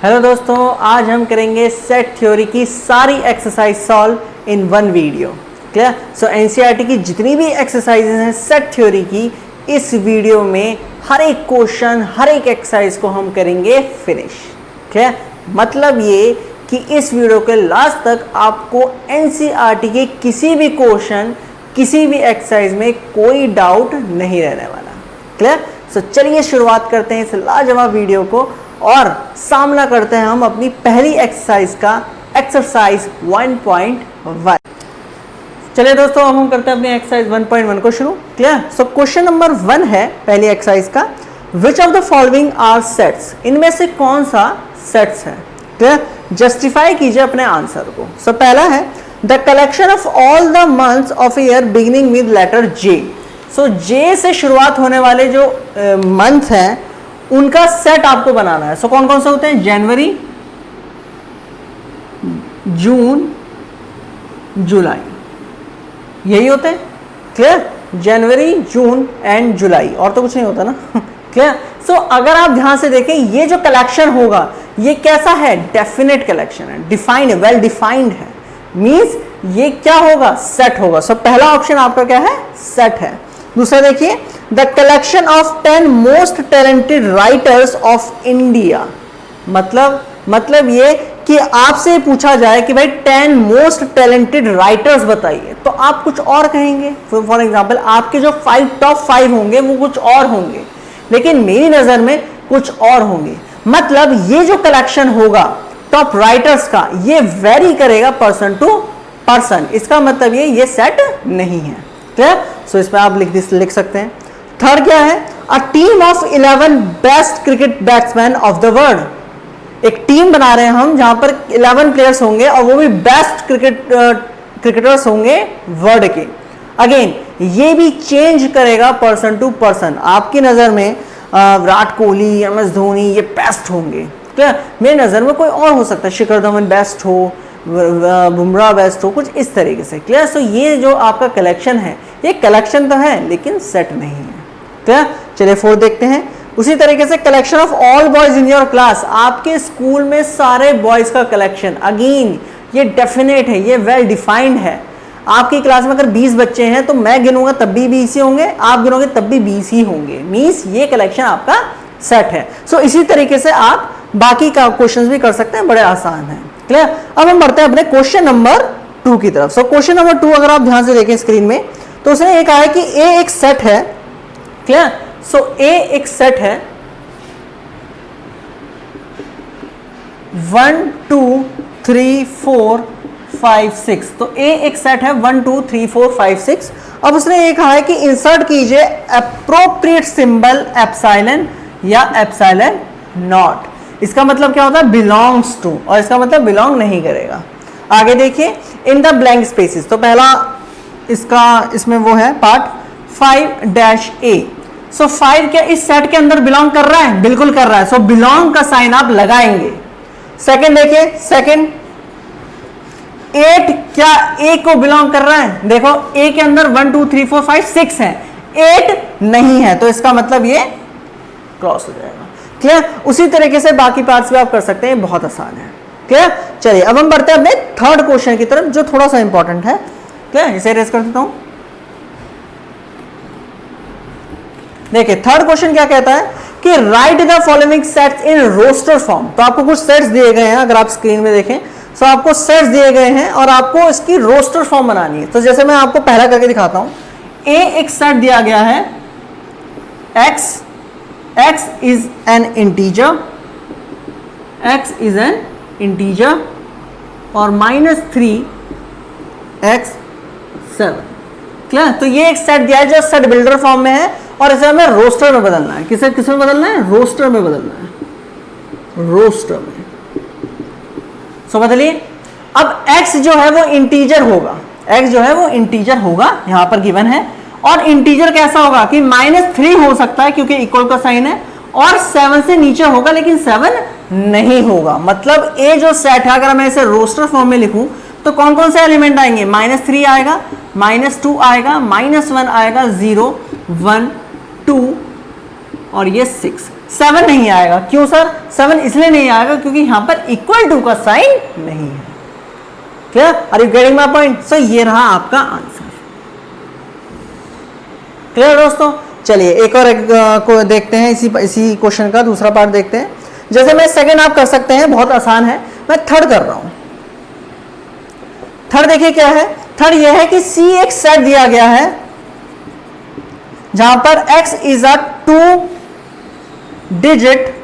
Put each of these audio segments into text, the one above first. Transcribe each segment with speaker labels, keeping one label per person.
Speaker 1: Hello दोस्तों, आज हम करेंगे सेट थ्योरी की सारी exercise solve in one video. Clear? So NCERT की जितनी भी एक्सरसाइजेज हैं सेट थ्योरी की, इस वीडियो में हर एक क्वेश्चन, हर एक एक्सरसाइज को हम करेंगे फिनिश। क्लियर? मतलब ये कि इस वीडियो के लास्ट तक आपको एनसीईआरटी के किसी भी क्वेश्चन, किसी भी एक्सरसाइज में कोई डाउट नहीं रहने वाला। क्लियर? सो चलिए शुरुआत करते हैं इस लाजवाब वीडियो को और सामना करते हैं हम अपनी पहली एक्सरसाइज का, एक्सरसाइज 1.1। चलिए दोस्तों, अब हम करते हैं अपनी एक्सरसाइज 1.1 को शुरू। क्लियर? सो क्वेश्चन नंबर 1 है पहली एक्सरसाइज का, which of the following are sets, इनमें से कौन सा सेट्स है। क्लियर? जस्टिफाई कीजिए अपने आंसर को। सो पहला है the collection of all the months of year beginning with letter J. सो जे से शुरुआत होने वाले जो मंथ हैं उनका सेट आपको बनाना है। सो कौन कौन से होते हैं? जनवरी, जून, जुलाई, यही होते हैं। क्लियर? जनवरी, जून एंड जुलाई, और तो कुछ नहीं होता ना। क्लियर? सो अगर आप ध्यान से देखें, ये जो कलेक्शन होगा ये कैसा है? डेफिनेट कलेक्शन है, डिफाइंड है, वेल डिफाइंड है। मींस ये क्या होगा? सेट होगा। सो पहला ऑप्शन आपका क्या है? सेट है। दूसरा देखिए, the collection of 10 most talented writers of India. मतलब ये कि आपसे पूछा जाए कि भाई 10 मोस्ट टैलेंटेड राइटर्स बताइए, तो आप कुछ और कहेंगे। फॉर एग्जांपल आपके जो टॉप 5 होंगे वो कुछ और होंगे, लेकिन मेरी नजर में कुछ और होंगे। मतलब ये जो कलेक्शन होगा टॉप राइटर्स का, ये वेरी करेगा पर्सन टू पर्सन। इसका मतलब ये सेट नहीं है। क्लियर? सो इसमें आप लिख सकते हैं। थर्ड क्या है? A team of 11 best cricket batsman of the world. एक टीम बना रहे हैं हम जहां पर 11 प्लेयर्स होंगे और वो भी बेस्ट क्रिकेटर्स होंगे वर्ल्ड के। अगेन ये भी चेंज करेगा पर्सन टू पर्सन। आपकी नजर में विराट कोहली, MS धोनी ये बेस्ट होंगे। क्लियर? मेरी नजर में कोई और हो सकता है, शिखर धवन बेस्ट हो, बुमराह बेस्ट हो, कुछ इस तरीके से। क्लियर? सो ये जो आपका कलेक्शन है, ये कलेक्शन तो है लेकिन सेट नहीं है। क्लियर? चलिए 4 देखते हैं। उसी तरीके से collection of all boys in your class, आपके स्कूल में सारे बॉयज का कलेक्शन। अगेन ये डेफिनेट है, ये वेल डिफाइंड है। आपकी क्लास में अगर 20 बच्चे हैं तो मैं गिनूंगा तब भी 20 ही होंगे, आप गिनोगे तब भी 20 ही होंगे। मींस ये कलेक्शन आपका सेट है। सो इसी तरीके से आप बाकी का क्वेश्चन भी कर सकते हैं, बड़े आसान है। क्लियर? अब हम बढ़ते हैं अपने क्वेश्चन नंबर 2 की तरफ। सो क्वेश्चन नंबर 2 अगर आप ध्यान से देखें स्क्रीन में, तो उसने ये कहा है कि ए एक सेट है। क्लियर? सो ए एक सेट है 1 2 3 4 5 6। तो ए एक सेट है 1 2 3 4 5 6। अब उसने ये कहा है कि इंसर्ट कीजिए एप्रोप्रिएट सिंबल एप्सिलॉन या एप्सिलॉन नॉट। इसका मतलब क्या होता है? बिलोंग्स टू, और इसका मतलब बिलोंग नहीं करेगा। आगे देखिए, इन द ब्लैंक स्पेसिस। तो पहला इसमें वो है पार्ट 5-A। सो 5 क्या इस सेट के अंदर बिलोंग कर रहा है? बिल्कुल कर रहा है। सो बिलोंग का साइन आप लगाएंगे। सेकंड देखिए, सेकंड 8 क्या ए को बिलोंग कर रहा है? देखो ए के अंदर 1 2 3 4 5 6 है, 8 नहीं है, तो इसका मतलब ये क्रॉस हो जाएगा। क्लियर? उसी तरीके से बाकी पार्ट्स भी आप कर सकते हैं, बहुत आसान है। क्लियर? चलिए अब हम बढ़ते हैं अपने थर्ड क्वेश्चन की तरफ, जो थोड़ा सा इंपॉर्टेंट है। क्लियर? इसे रेस कर देता हूं। देखिए थर्ड क्वेश्चन क्या कहता है कि write the following sets in roster form. तो आपको कुछ सेट्स दिए गए हैं, अगर आप स्क्रीन में देखें तो आपको सेट्स दिए गए हैं और आपको इसकी रोस्टर फॉर्म बनानी है। तो जैसे मैं आपको पहला करके दिखाता हूं। ए एक सेट दिया गया है x is an integer, और -3x 7। क्लियर? तो ये एक सेट दिया है जो सेट बिल्डर फॉर्म में है और इसे हमें रोस्टर में बदलना है। किस में बदलना है? रोस्टर में बदलना है, रोस्टर में। सो बदलिए। अब x जो है वो इंटीजर होगा, x जो है वो इंटीजर होगा, यहां पर गिवन है। और इंटीजर कैसा होगा कि -3 हो सकता है क्योंकि इक्वल का साइन है, और 7 से नीचे होगा लेकिन 7 नहीं होगा। मतलब ए जो सेट है, अगर मैं इसे रोस्टर फॉर्म में लिखूं तो कौन कौन से एलिमेंट आएंगे? -3 आएगा, -2 आएगा, -1 आएगा, 0 1 2 और ये 6, 7 नहीं आएगा। क्यों सर? 7 इसलिए नहीं आएगा क्योंकि यहां पर इक्वल टू का साइन नहीं है। Clear? Are you getting my point? So ये रहा आपका आंसर। क्लियर दोस्तों? चलिए एक और को देखते हैं, इसी क्वेश्चन का दूसरा पार्ट देखते हैं। जैसे मैं सेकंड आप कर सकते हैं, बहुत आसान है। मैं थर्ड कर रहा हूं। थर्ड देखिए क्या है। थर्ड यह है कि C एक सेट दिया गया है जहां पर X is a 2 digit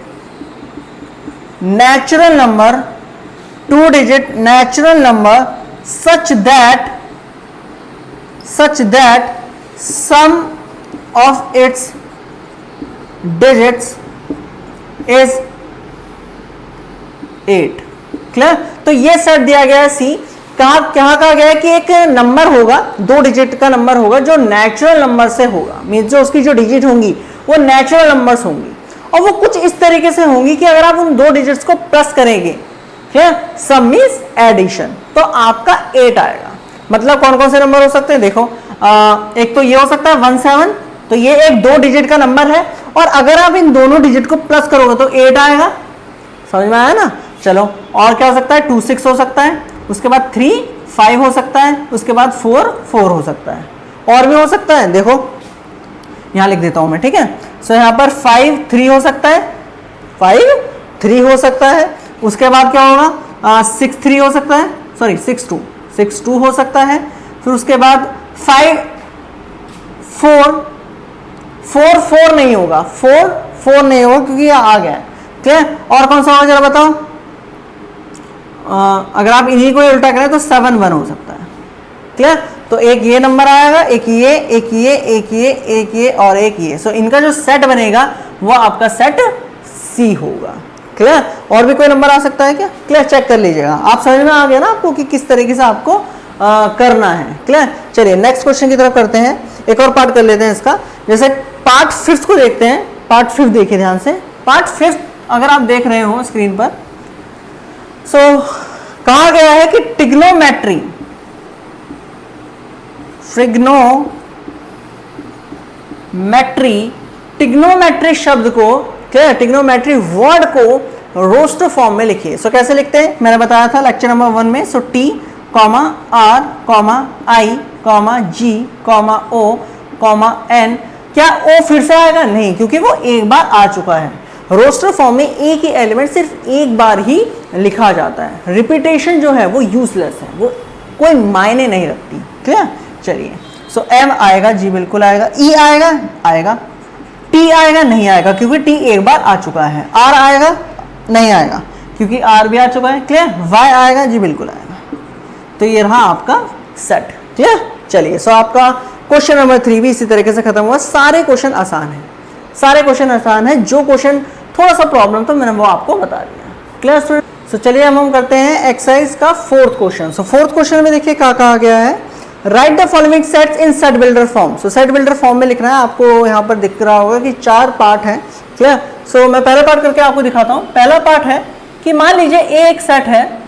Speaker 1: natural number, 2 digit natural number such that sum of its digits is 8। Clear? तो ये सेट दिया गया है C। कहा गया है कि एक नंबर होगा, 2 डिजिट का नंबर होगा जो नेचुरल नंबर से होगा, मींस जो उसकी जो डिजिट होंगी वो नेचुरल नंबर्स होंगी और वो कुछ इस तरीके से होंगी कि अगर आप उन 2 डिजिट्स को प्लस करेंगे, क्लियर, सम मींस एडिशन, तो आपका 8 आएगा। मतलब कौन कौन से नंबर हो सकते हैं देखो, एक तो ये हो सकता है 17, तो ये एक 2 डिजिट का नंबर है और अगर आप इन दोनों डिजिट को प्लस करोगे तो 8 आएगा। समझ में आया ना? चलो और क्या हो सकता है, 2 6 हो सकता है, उसके बाद 3 5 हो सकता है, उसके बाद 4 4 हो सकता है, और भी हो सकता है। देखो यहां लिख देता हूं मैं, ठीक है। सो यहां पर 5 3 हो सकता है, 5 3 हो सकता है, उसके बाद क्या होगा 6 3 हो सकता है, सॉरी 6 2 हो सकता है, फिर उसके बाद 5 4 नहीं होगा, 4 नहीं होगा क्योंकि यह आ गया। क्लियर? और कौन सा होगा जरा बताओ? अगर आप इन्हीं को उल्टा करें तो 7 1 हो सकता है। क्लियर? तो एक ये नंबर आएगा, एक ये, एक ये, एक ये, एक ये और एक ये। सो इनका जो सेट बनेगा वो आपका सेट C होगा। क्लियर? और भी कोई नंबर आ सकता है क्या? क्लियर? चेक कर लीजिएगा। आप समझ में आ गया ना आपको कि किस तरीके से आपको करना है। क्लियर? चलिए नेक्स्ट क्वेश्चन की तरफ करते हैं। एक और पार्ट कर लेते हैं इसका। जैसे पार्ट 5 को देखते हैं। पार्ट 5 देखिए ध्यान से। पार्ट 5 अगर आप देख रहे हो स्क्रीन पर, सो कहा गया है कि ट्रिग्नोमेट्री शब्द को, क्या ट्रिग्नोमेट्री वर्ड को रोस्टर फॉर्म में लिखिए। सो कैसे लिखते हैं मैंने बताया था लेक्चर नंबर 1 में। सो T, R, I, G, O, N। क्या O फिर से आएगा? नहीं, क्योंकि वो एक बार आ चुका है। रोस्टर फॉर्म में एक ही एलिमेंट सिर्फ एक बार ही लिखा जाता है। रिपीटेशन जो है वो यूजलेस है, वो कोई मायने नहीं रखती। क्लियर? चलिए, सो M आएगा, G बिल्कुल आएगा, E आएगा, T आएगा, नहीं आएगा क्योंकि T एक बार आ चुका है। R आएगा, नहीं आएगा क्योंकि R भी आ चुका है। क्लियर? Y आएगा, G बिल्कुल आएगा। तो ये रहा आपका सेट। क्लियर? चलिए, सो आपका क्वेश्चन नंबर 3 भी इसी तरीके से खत्म हुआ। सारे क्वेश्चन आसान है, जो क्वेश्चन थोड़ा सा प्रॉब्लम तो मैंने वो आपको बता दिया। Clear student? सो चलिए हम करते हैं एक्सरसाइज का 4th क्वेश्चन। सो 4th क्वेश्चन में देखिए क्या कहा गया है। Right the following sets in set builder form. So set builder form में लिखना है आपको। यहाँ पर दिख रहा होगा कि 4 पार्ट है। क्लियर? सो मैं पहला पार्ट करके आपको दिखाता हूँ। पहला पार्ट है कि मान लीजिए एक सेट है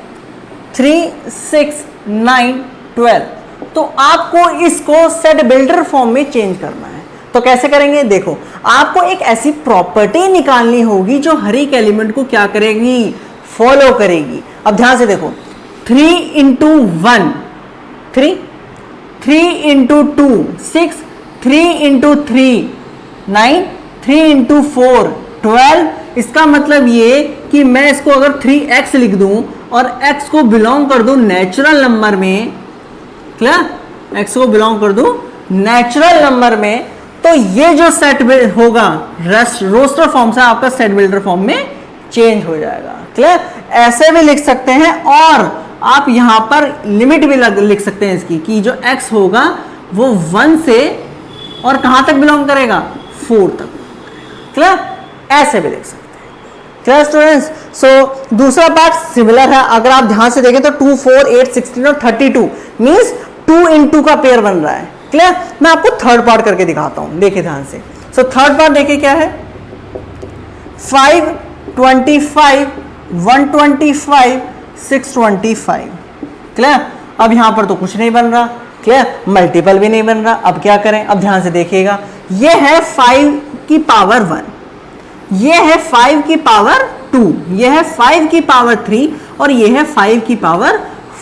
Speaker 1: 3 6 9 12, तो आपको इसको सेट बिल्डर फॉर्म में चेंज करना है। तो कैसे करेंगे देखो, आपको एक ऐसी प्रॉपर्टी निकालनी होगी जो हर एक एलिमेंट को क्या करेगी, फॉलो करेगी। अब ध्यान से देखो, 3 into 1 3, 3 into 2 6, 3 into 3 9, 3 into 4 12। इसका मतलब ये कि मैं इसको अगर 3x लिख दूं और x को बिलोंग कर दूं नेचुरल नंबर में, क्लियर, x को बिलोंग कर दूं नेचुरल नंबर में, तो ये जो सेट होगा रोस्टर फॉर्म से आपका सेट बिल्डर फॉर्म में चेंज हो जाएगा। क्लियर? ऐसे भी लिख सकते हैं और आप यहां पर लिमिट भी लिख सकते हैं इसकी कि जो x होगा वो 1 से और कहां तक बिलोंग करेगा, 4 तक। क्लियर? ऐसे भी लिख सकते हैं। Clear students? सो दूसरा पार्ट सिमिलर है। अगर आप ध्यान से देखें तो 2 4 8 16 और 32 मींस 2 into का पेयर बन रहा है। क्लियर? मैं आपको थर्ड पार्ट करके दिखाता हूं, देखिए ध्यान से। सो थर्ड पार्ट देखिए क्या है, 5 25 125 625। क्लियर? अब यहां पर तो कुछ नहीं बन रहा। क्लियर? मल्टीपल भी नहीं बन रहा। अब क्या करें? अब ध्यान से देखिएगा, ये है 5 की पावर 1। ये है 5 की पावर 2, ये है 5 की पावर 3 और ये है 5 की पावर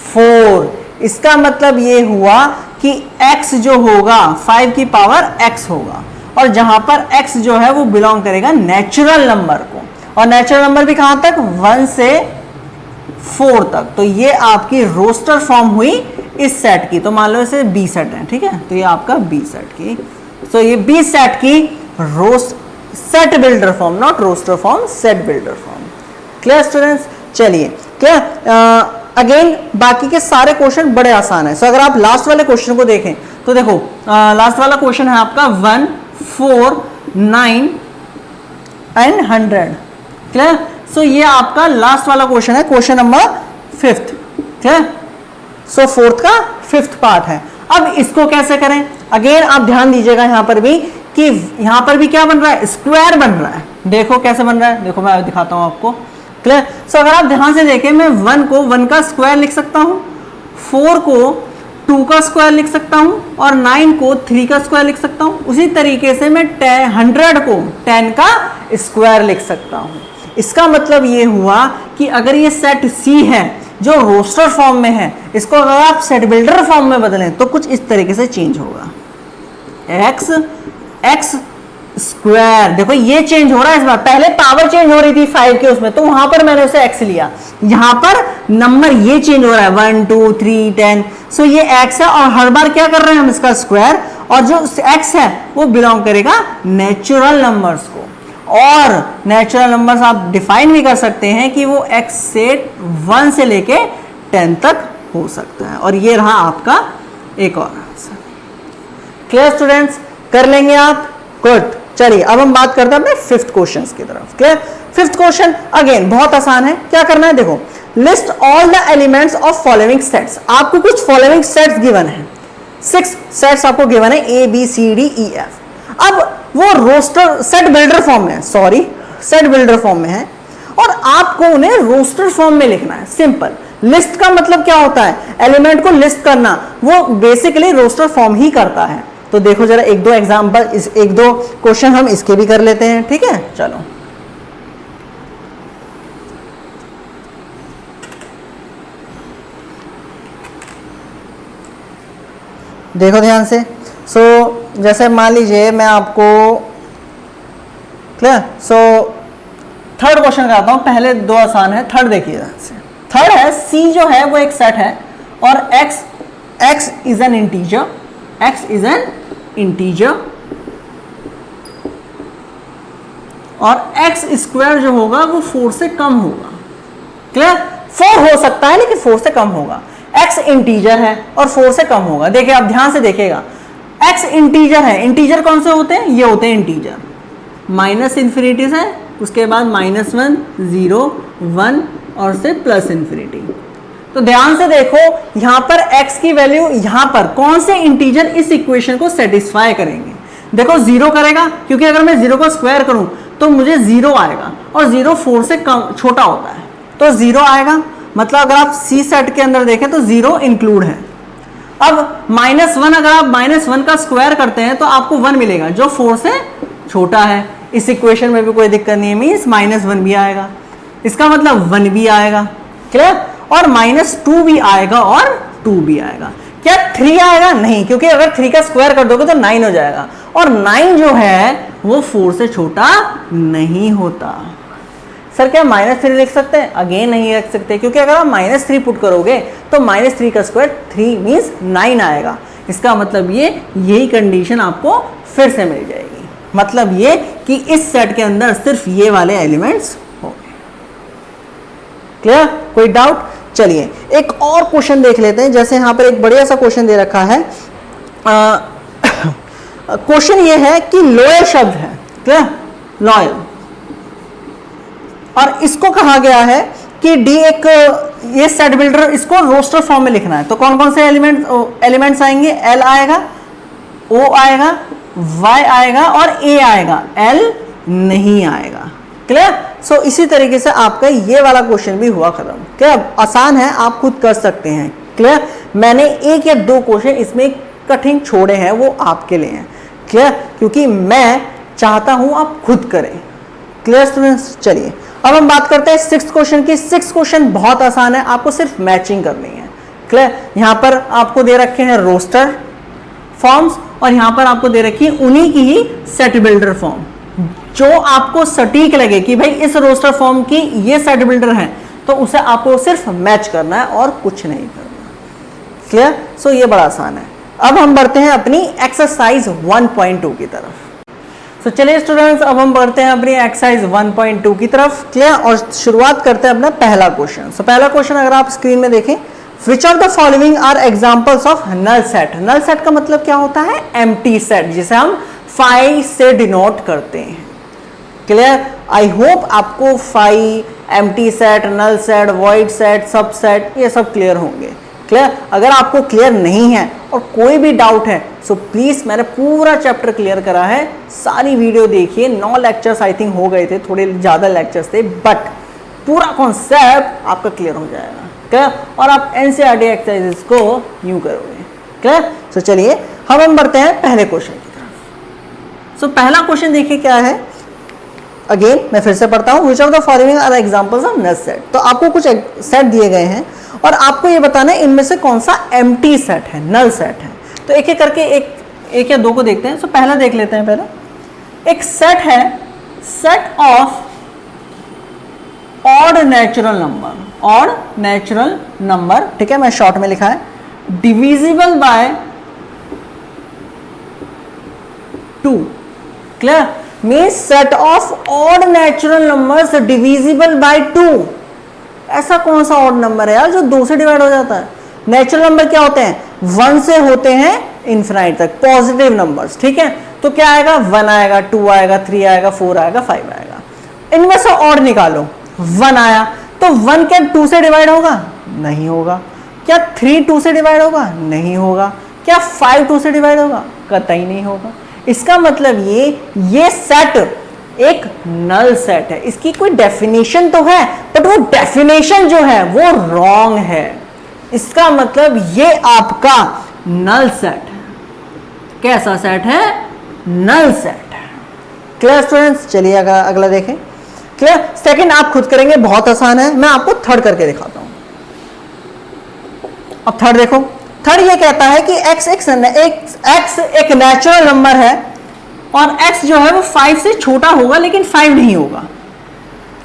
Speaker 1: 4। इसका मतलब ये हुआ कि x जो होगा 5 की पावर x होगा, और जहां पर x जो है वो बिलोंग करेगा नेचुरल नंबर को, और नेचुरल नंबर भी कहां तक, 1 से 4 तक। तो ये आपकी रोस्टर फॉर्म हुई इस सेट की, तो मान लो इसे बी सेट है, ठीक है, तो ये आपका बी सेट की, तो ये बी सेट की roast set builder form, not roster form, set builder form. Clear students? चलिए क्या अगेन बाकी के सारे क्वेश्चन बड़े आसान है। सो अगर आप लास्ट वाले क्वेश्चन को देखें तो देखो लास्ट वाला क्वेश्चन है आपका 1, 4, 9 एंड 100। क्लियर? सो ये आपका लास्ट वाला क्वेश्चन है, क्वेश्चन नंबर 5th। क्लियर? सो 4th का 5th पार्ट है। अब इसको कैसे करें, अगेन आप ध्यान दीजिएगा यहां पर भी कि यहां पर भी क्या बन रहा है, स्क्वायर बन रहा है। देखो कैसे बन रहा है, देखो मैं दिखाता हूं आपको। क्लियर? सो अगर आप ध्यान से देखें, मैं 1 को 1 का स्क्वायर लिख सकता हूं, 4 को 2 का स्क्वायर लिख सकता हूं, और 9 को 3 का स्क्वायर लिख सकता हूं। उसी तरीके से मैं 100 को 10 का स्क्वायर लिख सकता हूं। इसका मतलब ये हुआ कि अगर ये सेट C है जो रोस्टर फॉर्म में है, इसको अगर आप सेट बिल्डर फॉर्म में बदलें तो कुछ इस तरीके से चेंज होगा, x स्क्वायर। देखो ये चेंज हो रहा है इस बार, पहले पावर चेंज हो रही थी 5 के उसमें, तो वहां पर मैंने उसे x लिया, यहां पर नंबर ये चेंज हो रहा है 1, 2, 3, 10। सो ये x है, और हर बार क्या कर रहे हैं हम, इसका स्क्वायर, और जो x है वो बिलोंग करेगा नेचुरल नंबर्स को। और नेचुरल नंबर्स आप डिफाइन भी कर सकते हैं कि वो x से 1 से लेके 10 तक हो सकता है। और ये रहा आपका एक और आंसर। Clear students? कर लेंगे आप? गुड। चलिए अब हम बात करते हैं अपने 5th क्वेश्चन की तरफ। क्लियर? 5th क्वेश्चन अगेन बहुत आसान है। क्या करना है, देखो, list all the elements of following sets. आपको कुछ फॉलोइंग सेट्स गिवन है, 6 सेट्स आपको गिवन है, A B C D E F। अब वो रोस्टर सेट बिल्डर फॉर्म में है, सॉरी सेट बिल्डर फॉर्म में है, और आपको उन्हें रोस्टर फॉर्म में लिखना है। सिंपल। लिस्ट का मतलब क्या होता है, एलिमेंट को लिस्ट करना, वो बेसिकली रोस्टर फॉर्म ही करता है। तो देखो जरा एक दो एग्जांपल, एक दो क्वेश्चन हम इसके भी कर लेते हैं, ठीक है? चलो देखो ध्यान से। सो जैसे मान लीजिए मैं आपको, क्लियर? सो 3rd क्वेश्चन कराता हूं, पहले 2 आसान है, 3rd देखिए ध्यान से। 3rd है C जो है वो एक सेट है, और x is an integer, x is an integer, और x स्क्वायर जो होगा वो 4 से कम होगा। क्लियर? 4 हो सकता है लेकिन 4 से कम होगा। x इंटीजर है और 4 से कम होगा। देखिए आप ध्यान से देखिएगा, x इंटीजर है, इंटीजर कौन से होते हैं, ये होते हैं इंटीजर, माइनस इंफिनिटी से, उसके बाद -1, 0, 1 और से प्लस इंफिनिटी। तो ध्यान से देखो यहां पर x की वैल्यू, यहां पर कौन से इंटीजर इस इक्वेशन को सेटिस्फाई करेंगे। देखो 0 करेगा, क्योंकि अगर मैं 0 को स्क्वायर करूं तो मुझे 0 आएगा, और 0 4 से कम छोटा होता है, तो 0 आएगा। मतलब अगर आप C सेट के अंदर देखें तो 0 इंक्लूड है। अब -1, अगर आप -1 का स्क्वायर करते हैं तो आपको 1 मिलेगा जो 4 से छोटा है। इस इक्वेशन में भी कोई दिक्कत नहीं है, मीन्स -1 भी आएगा, इसका मतलब 1 भी आएगा। क्लियर? और -2 भी आएगा और 2 भी आएगा। क्या 3 आएगा? नहीं, क्योंकि अगर 3 का स्क्वायर कर दोगे तो 9 हो जाएगा, और 9 जो है वो 4 से छोटा नहीं होता। सर क्या -3 लिख सकते हैं? अगेन नहीं लिख सकते, क्योंकि अगर आप -3 पुट करोगे तो -3 का स्क्वायर 3 मीन्स 9 आएगा। इसका मतलब यही कंडीशन आपको फिर से मिल जाएगी। मतलब ये कि इस सेट के अंदर सिर्फ ये वाले एलिमेंट्स होंगे। क्लियर? कोई डाउट? चलिए एक और क्वेश्चन देख लेते हैं। जैसे यहाँ पर एक बढ़िया सा क्वेश्चन दे रखा है। क्वेश्चन ये है कि लॉयल शब्द है, क्लियर? लॉयल, और इसको कहा गया है कि डी एक ये सेट बिल्डर, इसको रोस्टर फॉर्म में लिखना है। तो कौन कौन से एलिमेंट्स आएंगे? एल आएगा, ओ आएगा, वाई आएगा और ए आएगा, एल नहीं आएगा। क्लियर? सो इसी तरीके से आपका ये वाला क्वेश्चन भी हुआ खत्म। क्लियर? आसान है, आप खुद कर सकते हैं। क्लियर? मैंने 1 या 2 क्वेश्चन इसमें कठिन छोड़े हैं, वो आपके लिए हैं। क्लियर? क्योंकि मैं चाहता हूं आप खुद करें। Clear students? चलिए अब हम बात करते हैं 6th क्वेश्चन की। 6th क्वेश्चन बहुत आसान है, आपको सिर्फ मैचिंग करनी है। क्लियर? यहां पर आपको दे रखे हैं रोस्टर फॉर्म्स और यहां पर आपको दे रखी है उन्हीं की ही सेट बिल्डर फॉर्म। जो आपको सटीक लगे कि भाई इस रोस्टर फॉर्म की ये सेट बिल्डर है, तो उसे आपको सिर्फ मैच करना है और कुछ नहीं करना। क्लियर? सो ये बड़ा आसान है। अब हम बढ़ते हैं अपनी एक्सरसाइज 1.2 की तरफ। तो चलिए स्टूडेंट्स, अब हम बढ़ते हैं अपनी एक्सरसाइज 1.2 की तरफ। क्लियर? और शुरुआत करते हैं अपना पहला क्वेश्चन। सो पहला क्वेश्चन अगर आप स्क्रीन में देखें, which of the following are examples of null set. Null set का मतलब क्या होता है? एम्प्टी सेट, जिसे हम 5 से डिनोट करते हैं। क्लियर? आई होप आपको 5, empty set, null set, void set, subset, ये सब क्लियर होंगे। क्लियर? अगर आपको क्लियर नहीं है और कोई भी डाउट है, सो प्लीज, मैंने पूरा चैप्टर क्लियर करा है, सारी वीडियो देखिए। 9 लेक्चर्स आई थिंक हो गए थे, थोड़े ज्यादा लेक्चर्स थे, बट पूरा कॉन्सेप्ट आपका क्लियर हो जाएगा। क्लियर? और आप एनसीईआरटी एक्सरसाइजेस को यूं करोगे। क्लियर? सो चलिए हम बढ़ते हैं पहले क्वेश्चन की तरफ। सो पहला क्वेश्चन देखिए क्या है। अगेन मैं फिर से पढ़ता हूं, which of the following are examples of null set. तो आपको कुछ सेट दिए गए हैं और आपको ये बताना है इनमें से कौन सा एम्प्टी सेट है, नल सेट है। तो एक एक करके एक या दो को देखते हैं। सो पहला देख लेते हैं। पहला एक सेट है, set of odd natural number. Odd natural number, ठीक है, मैं शॉर्ट में लिखा है, divisible by 2। Clear? Means set of odd natural numbers divisible by 2। ऐसा कौन सा ऑड नंबर है यार जो 2 से डिवाइड हो जाता है? नेचुरल नंबर क्या होते हैं? 1 से होते हैं इनफिनाइट तक, पॉजिटिव नंबर्स। ठीक है, तो क्या आएगा? 1 आएगा, 2 आएगा, 3 आएगा, 4 आएगा, 5 आएगा। इनमें से ऑड निकालो। 1 आया, तो 1 क्या 2 से डिवाइड होगा? नहीं होगा। क्या 3 2 से डिवाइड होगा? नहीं होगा। क्या 5 2 से डिवाइड होगा? कतई नहीं होगा। इसका मतलब ये सेट एक नल सेट है। इसकी कोई डेफिनेशन तो है, बट वो डेफिनेशन जो है वो रॉन्ग है। इसका मतलब ये आपका नल सेट है। कैसा सेट है? नल सेट है। Clear students? चलिए अगला देखें। क्लियर? सेकंड आप खुद करेंगे, बहुत आसान है, मैं आपको थर्ड करके दिखाता हूं। अब थर्ड देखो। थर्ड ये कहता है कि x एक नेचुरल नंबर है और x जो है वो 5 से छोटा होगा लेकिन 5 नहीं होगा।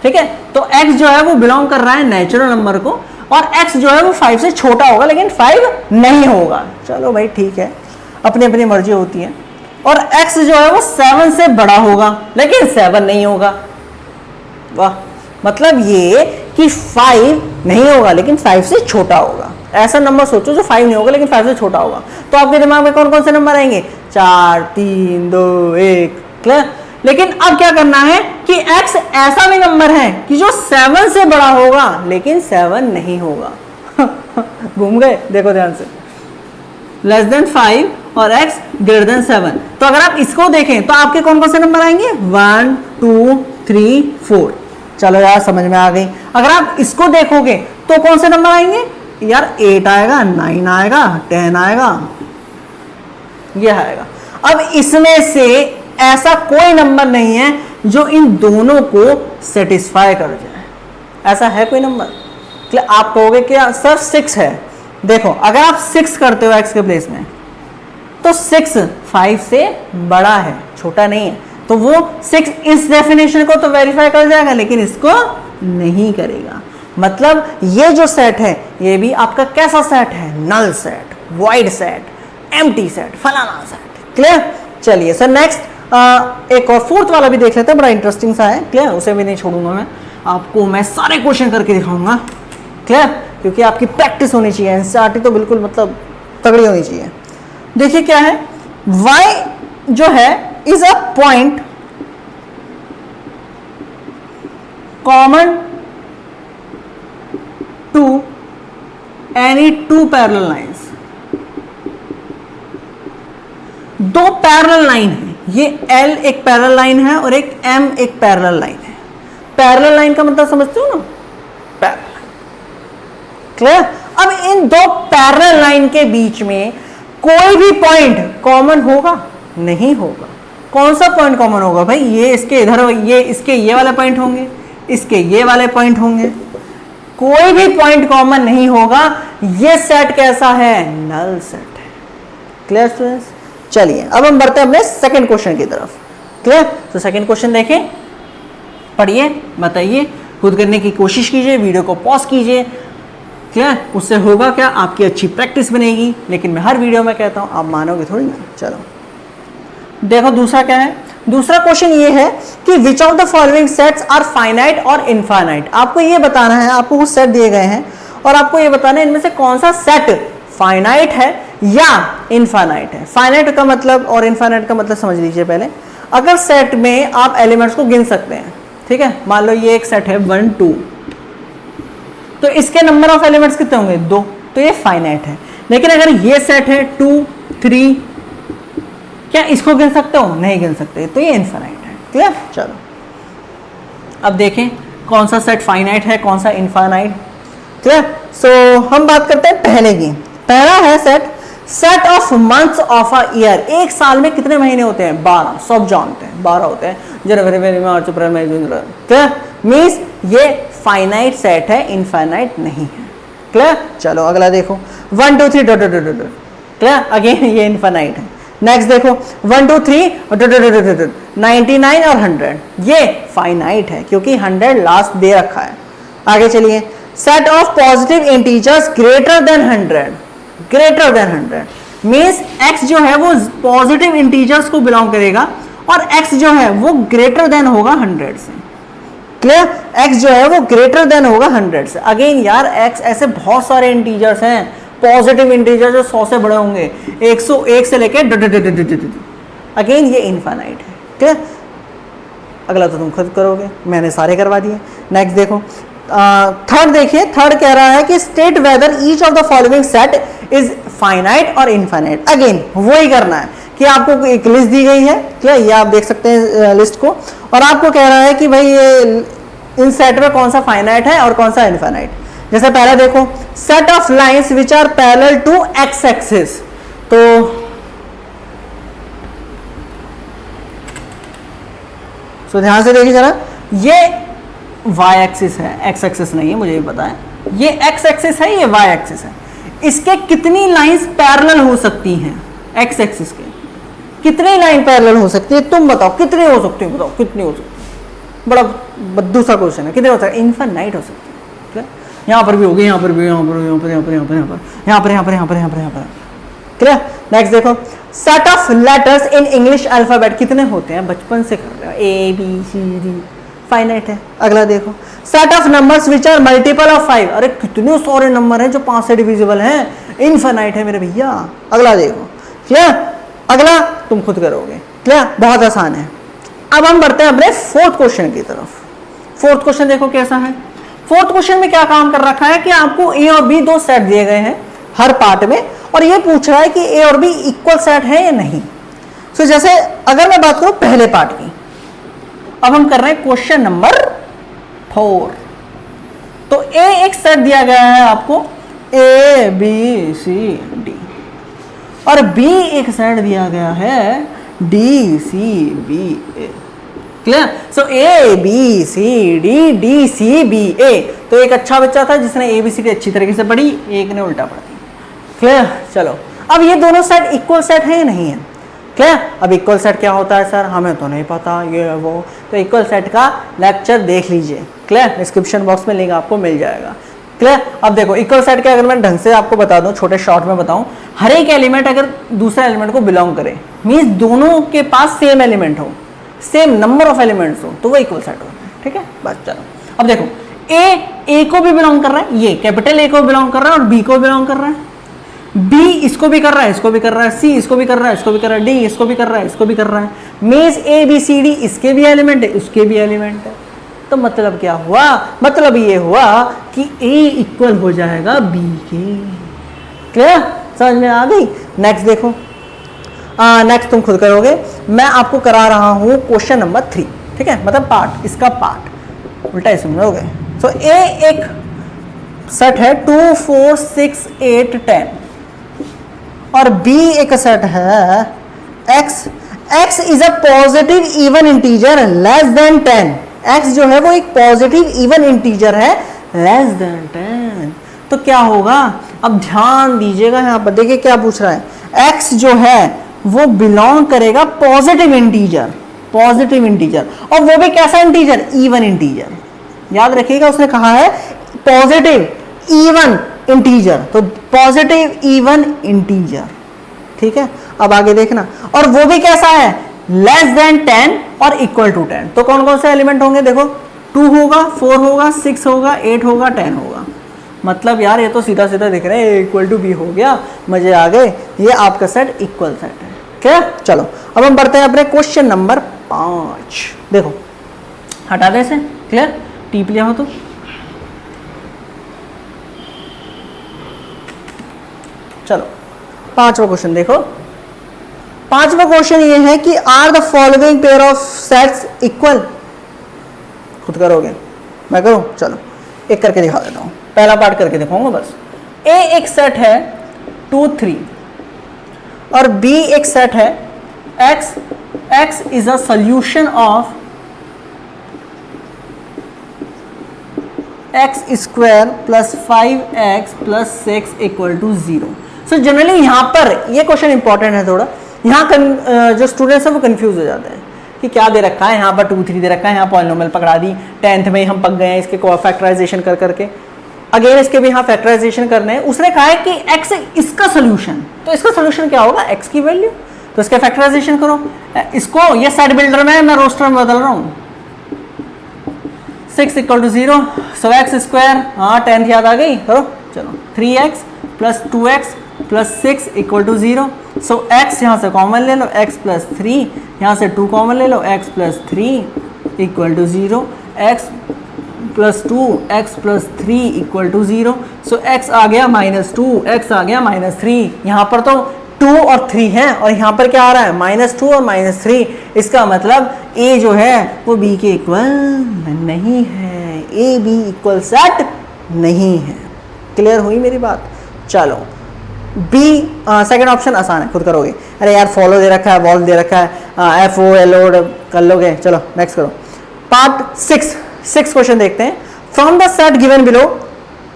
Speaker 1: ठीक है, तो x जो है वो बिलोंग कर रहा है नेचुरल नंबर को और x जो है वो 5 से छोटा होगा लेकिन 5 नहीं होगा। चलो भाई ठीक है, अपनी अपनी मर्जी होती है। और x जो है वो 7 से बड़ा होगा लेकिन 7 नहीं होगा। वाह, मतलब ये कि 5 नहीं होगा लेकिन 5 से छोटा होगा। ऐसा नंबर सोचो जो 5 नहीं होगा लेकिन 5 से छोटा होगा। तो आपके दिमाग में कौन कौन से नंबर आएंगे? 4, 3, 2, 1। क्लियर? लेकिन अब क्या करना है कि x ऐसा भी नंबर है कि जो 7 से बड़ा होगा लेकिन 7 नहीं होगा। घूम गए? देखो ध्यान से, लेस देन 5 और x ग्रेटर देन 7। तो अगर आप इसको देखें तो आपके कौन कौन से नंबर आएंगे? 1, 2, 3, 4। चलो यार समझ में आ गई। अगर आप इसको देखोगे तो कौन से नंबर आएंगे यार? 8 आएगा, 9 आएगा, 10 आएगा, यह आएगा। अब इसमें से ऐसा कोई नंबर नहीं है जो इन दोनों को सेटिस्फाई कर जाए। ऐसा है कोई नंबर? आप कहोगे कि सर 6 है। देखो, अगर आप 6 करते हो x के प्लेस में तो 6 5 से बड़ा है, छोटा नहीं है। तो वो 6 इस डेफिनेशन को तो वेरीफाई कर जाएगा लेकिन इसको नहीं करेगा। मतलब ये जो सेट है ये भी आपका कैसा सेट है? Null set, void set, empty set, फलाना सेट। क्लियर? चलिए सर नेक्स्ट एक और फोर्थ वाला भी देख लेते हैं, बड़ा इंटरेस्टिंग सा है। क्लियर? उसे भी नहीं छोड़ूंगा मैं, आपको मैं सारे क्वेश्चन करके दिखाऊंगा। क्लियर? क्योंकि आपकी प्रैक्टिस होनी चाहिए। एनसीईआरटी तो बिल्कुल मतलब तगड़ी होनी चाहिए। देखिए क्या है, y जो है is a point common to any 2 parallel lines. 2 parallel line है, ये L एक पैरेलल लाइन है और एक M एक पैरेलल लाइन है। पैरेलल लाइन का मतलब समझते हो ना? पैरेलल। क्लियर? अब इन 2 पैरेलल लाइन के बीच में कोई भी पॉइंट कॉमन होगा? नहीं होगा। कौन सा पॉइंट कॉमन होगा भाई? ये इसके इधर, ये इसके ये वाले पॉइंट होंगे, इसके ये वाले पॉइंट होंगे, कोई भी पॉइंट कॉमन नहीं होगा। ये सेट कैसा है? नल सेट है। Clear students? चलिए अब हम बढ़ते हैं अपने सेकंड क्वेश्चन की तरफ। क्लियर? तो सेकंड क्वेश्चन देखें, पढ़िए, बताइए, खुद करने की कोशिश कीजिए, वीडियो को पॉज कीजिए। क्लियर? उससे होगा क्या? आपकी अच्छी प्रैक्टिस बनेगी। लेकिन मैं हर वीडियो में कहता हूं, आप मानोगे थोड़ी ना। चलो देखो दूसरा क्या है। दूसरा क्वेश्चन ये है कि which of the following sets are finite और इनफाइनाइट। आपको ये बताना है, आपको कुछ सेट दिए गए हैं और आपको ये बताना है इनमें से कौन सा सेट फाइनाइट है या इनफाइनाइट है। फाइनाइट का मतलब और इनफाइनाइट का मतलब समझ लीजिए पहले। अगर सेट में आप एलिमेंट्स को गिन सकते हैं, ठीक है, मान लो ये एक सेट है 1 2, तो इसके नंबर ऑफ एलिमेंट्स कितने होंगे? 2, तो ये फाइनाइट है। लेकिन अगर ये सेट है 2 3, क्या इसको गिन सकते हो? नहीं गिन सकते, तो ये इनफाइनाइट है। क्लियर? चलो अब देखें कौन सा सेट फाइनाइट है, कौन सा इनफाइनाइट। क्लियर? सो हम बात करते हैं पहले की। पहला है set of months of a year. एक साल में कितने महीने होते हैं? 12, सब जानते हैं 12 होते हैं। जनवरी फरवरी मार्च अप्रैल मई जून जुलाई। क्लियर? मींस ये फाइनाइट सेट है, इनफाइनाइट नहीं है। क्लियर? चलो अगला देखो 1 2 3 dot dot dot. Clear? Again ये इनफाइनाइट है। नेक्स्ट देखो 1 2 3 99 और 100, ये फाइनाइट है क्योंकि 100 लास्ट दे रखा है। आगे चलिए, set of positive integers greater than 100। Greater than 100 means x जो है वो पॉजिटिव इंटीजर्स को बिलोंग करेगा और x जो है वो ग्रेटर देन होगा 100 से। क्लियर? x जो है वो ग्रेटर देन होगा 100 से। अगेन यार x ऐसे बहुत सारे इंटीजर्स हैं, पॉजिटिव इंटीजर जो 100 से बड़े होंगे, 101 से लेके अगेन ये इनफाइनाइट है। ठीक है? अगला तो तुम खुद करोगे, मैंने सारे करवा दिए। नेक्स्ट देखो थर्ड देखिए, थर्ड कह रहा है कि state whether each of the following set is finite और इनफाइनाइट। अगेन वही करना है कि आपको एक लिस्ट दी गई है, क्या ये आप देख सकते हैं लिस्ट को, और आपको कह रहा है कि भाई ये इन सेट में कौन सा फाइनाइट है और कौन सा इनफाइनाइट। जैसे पहला देखो, set of lines which are parallel to X axis. तो ध्यान से देखिए जरा, ये y एक्सिस है, x एक्सिस नहीं है, मुझे ये पता है। ये x एक्सिस है, ये y एक्सिस है। इसके कितनी लाइंस पैरेलल हो सकती हैं? x एक्सिस के कितनी लाइन पैरेलल हो सकती है? तुम बताओ कितनी हो सकती है? बताओ कितनी हो सकती है? बड़ा बद्दू सा क्वेश्चन है। कितने हो सकते हैं? इनफाइनाइट हो सकती है। यहाँ पर भी होगी, यहाँ पर भी, यहाँ पर, यहाँ पर, यहाँ पर, यहाँ पर, यहाँ पर, यहाँ पर, यहाँ पर, यहाँ पर, यहाँ पर, यहाँ पर। क्लियर? नेक्स्ट देखो, set of letters in English alphabet कितने होते हैं? बचपन से कर रहे हो, A B C D, finite है। अगला देखो, set of numbers which are multiple of 5। अरे कितने सारे नंबर हैं जो 5 से डिविजिबल हैं, इनफाइनाइट है मेरे भैया। अगला देखो। क्लियर? अगला तुम खुद करोगे। क्लियर? बहुत आसान है। अब हम बढ़ते हैं अपने फोर्थ क्वेश्चन की तरफ। फोर्थ क्वेश्चन देखो कैसा है। फोर्थ क्वेश्चन में क्या काम कर रखा है कि आपको ए और बी दो सेट दिए गए हैं हर पार्ट में, और ये पूछ रहा है कि ए और बी इक्वल सेट है या नहीं। तो जैसे अगर मैं बात करूं पहले पार्ट की, अब हम कर रहे हैं क्वेश्चन नंबर 4। तो ए एक सेट दिया गया है आपको, ए बी सी डी, और बी एक सेट दिया गया है D C B A. Clear? So A B C D, D C B A. तो एक अच्छा बच्चा था जिसने ए बी सी डी अच्छी तरीके से पढ़ी, एक ने उल्टा पढ़ दी। क्लियर? चलो अब ये दोनों सेट इक्वल सेट है या नहीं है? क्लियर? अब इक्वल सेट क्या होता है सर, हमें तो नहीं पता, ये वो। तो इक्वल सेट का लेक्चर देख लीजिए। क्लियर? डिस्क्रिप्शन बॉक्स में लिंक आपको मिल जाएगा। क्लियर? अब देखो इक्वल सेट का अगर मैं ढंग से आपको बता दूं, छोटे शॉर्ट में बताऊं, हर एक एलिमेंट अगर दूसरे एलिमेंट को बिलोंग करे, मीन्स दोनों के पास सेम एलिमेंट हो, सेम नंबर ऑफ एलिमेंट्स हो, तो वो इक्वल सेट होता है। ठीक है? बस चलो अब देखो, ए को भी बिलोंग कर रहा है, ये कैपिटल ए को बिलोंग कर रहा है और बी को बिलोंग कर रहा है, बी इसको भी कर रहा है, इसको भी कर रहा है, सी इसको भी कर रहा है, इसको भी कर रहा है, डी इसको भी कर रहा है, इसको भी कर रहा है। Means A B C D इसके भी एलिमेंट है, उसके भी एलिमेंट है। तो मतलब क्या हुआ? मतलब ये हुआ कि ए इक्वल हो जाएगा बी के। क्लियर? समझ में आ गई? नेक्स्ट देखो, नेक्स्ट तुम खुद करोगे, मैं आपको करा रहा हूं क्वेश्चन नंबर 3। ठीक है? मतलब पार्ट, इसका पार्ट उल्टा ही समझोगे। सो ए एक सेट है 2 4 6 8 10, और बी एक सेट है x x is a positive even integer less than 10, x जो है वो एक पॉजिटिव इवन इंटीजर है लेस देन 10, तो क्या होगा, अब ध्यान दीजिएगा यहां पर, देखिए क्या पूछ रहा है, x जो है वो बिलोंग करेगा पॉजिटिव इंटीजर, पॉजिटिव इंटीजर, और वो भी कैसा इंटीजर, इवन इंटीजर, याद रखिएगा उसने कहा है पॉजिटिव इवन इंटीजर, तो पॉजिटिव इवन इंटीजर, ठीक है। अब आगे देखना, और वो भी कैसा है, लेस देन 10 और इक्वल टू 10, तो कौन कौन से एलिमेंट होंगे, देखो 2 होगा, 4 होगा, 6 होगा, 8 होगा, 10 होगा, मतलब यार ये तो सीधा सीधा दिख रहा है, इक्वल टू बी हो गया, मजे आ गए, ये आपका सेट इक्वल सेट है, क्लियर। चलो अब हम बढ़ते हैं अपने क्वेश्चन नंबर 5, देखो हटा दे इसे, क्लियर, टीप लिया हो तो, चलो 5वां क्वेश्चन देखो। 5वां क्वेश्चन ये है कि are the following pair of sets equal, खुद करोगे, मैं करूं, चलो एक करके दिखा देता हूं, पहला पार्ट करके दिखाऊंगा बस। ए एक सेट है 2 3 और बी एक सेट है x, x is a solution of x square plus 5x plus 6 equal to 0। So generally यहाँ पर ये क्वेश्चन इंपॉर्टेंट है थोड़ा, यहाँ जो स्टूडेंट्स हैं वो कंफ्यूज हो जाते हैं कि क्या दे रखा है, यहाँ पर 2 3 दे रखा है, यहाँ पॉलिनोमियल पकड़ा दी, 10th में हम पक गए हैं इसके फैक्टराइजेशन कर करके, अगेन इसके भी यहाँ फैक्टराइजेशन करने हैं। उसने कहा है कि x इसका सोल्यूशन, तो इसका सोल्यूशन क्या होगा, x की वैल्यू, तो इसका फैक्टराइजेशन करो, इसको ये सेट बिल्डर में मैं रोस्टर में बदल रहा हूँ, 6 equal to 0, so X square, हाँ 10th याद आ गई, करो चलो, 3x plus 2x plus 6 equal to 0, so x यहाँ से कॉमन ले लो, x प्लस 3, यहाँ से 2 कॉमन ले लो, x plus 3 equal to 0, x plus 2, x plus 3 equal to 0, so x आ गया -2, x आ गया -3, यहाँ पर तो 2 और 3 है, और यहाँ पर क्या आ रहा है, -2 और -3, इसका मतलब a जो है वो b के इक्वल नहीं है, a b इक्वल सेट नहीं है, क्लियर हुई मेरी बात। चलो बी सेकंड ऑप्शन आसान है, खुद करोगे, अरे यार फॉलो दे रखा है, वॉल दे रखा है, एफ ओ एल ओ कर लोगे, चलो नेक्स्ट करो। पार्ट 6 क्वेश्चन देखते हैं। From the set given below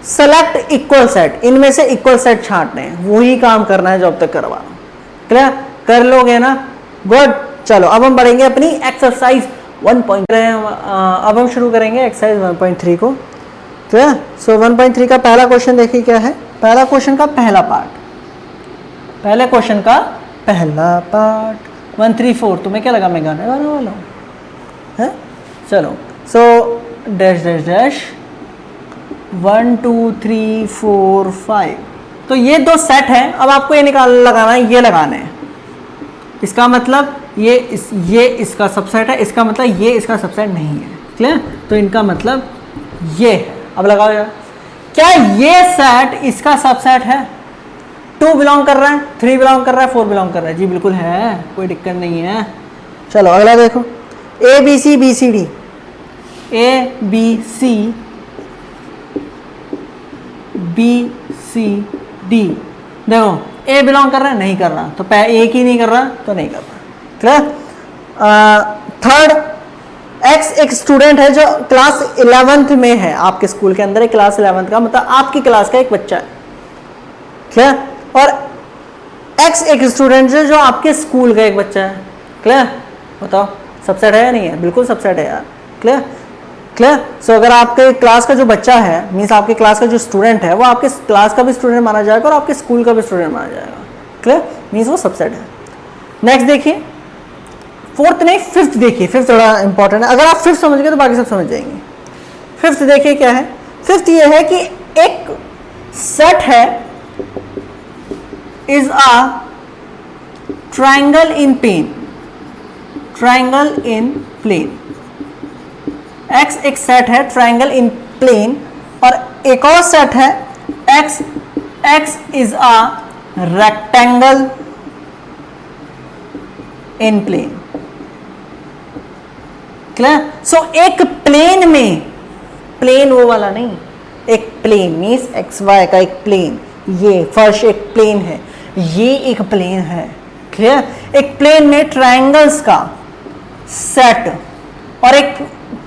Speaker 1: select equal set, इनमें से इक्वल सेट छांटने हैं, वही काम करना है जो अब तक करवा, क्लियर, कर लोगे ना, गुड। चलो अब हम बढ़ेंगे अपनी एक्सरसाइज 1. अब हम शुरू करेंगे एक्सरसाइज 1.3 को, क्लियर। सो 1.3 का पहला क्वेश्चन देखिए क्या है, पहला क्वेश्चन का पहला पार्ट, पहले क्वेश्चन का पहला पार्ट 1 3 4, तुम्हें क्या लगा मैं गाने गाने वाला हूँ, है, चलो। सो डैश डैश डैश 1 2 3 4 5, तो ये 2 सेट हैं, अब आपको ये लगाना है, ये लगाना है, इसका मतलब ये इसका सबसेट है, इसका मतलब ये इसका सबसेट नहीं है, क्लियर, तो इनका मतलब ये है। अब लगाओ यार, क्या ये सेट इसका सबसेट है, 2 बिलोंग कर रहा है, 3 बिलोंग कर रहा है, 4 बिलोंग कर रहा है, जी बिल्कुल है, कोई दिक्कत नहीं है। चलो अगला देखो, A B C B C D, A B C B C D, देखो ए बिलोंग कर रहा है, नहीं कर रहा, तो एक ही नहीं कर रहा तो नहीं कर रहा, क्लियर। थर्ड, एक्स एक स्टूडेंट है जो क्लास 11th में है, आपके स्कूल के अंदर एक क्लास 11th का, मतलब आपकी क्लास का एक बच्चा है, क्लियर, और एक्स एक स्टूडेंट जो आपके स्कूल का एक बच्चा है, क्लियर, बताओ सबसेट है या नहीं है, बिल्कुल सबसेट है यार, क्लियर क्लियर। सो अगर आपके क्लास का जो बच्चा है, मीन्स आपके क्लास का जो स्टूडेंट है, वो आपके क्लास का भी स्टूडेंट माना जाएगा और आपके स्कूल का भी स्टूडेंट माना जाएगा, क्लियर, मीन्स वो सबसेट है। नेक्स्ट देखिए, फोर्थ नहीं फिफ्थ देखिए, फिफ्थ थोड़ा इंपॉर्टेंट है, अगर आप फिफ्थ समझ गए तो बाकी सब समझ जाएंगे। फिफ्थ देखिए क्या है, फिफ्थ ये है कि एक सेट है is a triangle in plane, triangle in plane, X एक सेट है ट्रायंगल इन प्लेन, और एक और सेट है X, X is a rectangle in plane, clear. So एक प्लेन में, प्लेन वो वाला नहीं, एक प्लेन मीन्स एक्स वाई का एक प्लेन, ये फर्श एक प्लेन है, ये एक प्लेन है, क्लियर? एक प्लेन में ट्रायंगल्स का सेट और एक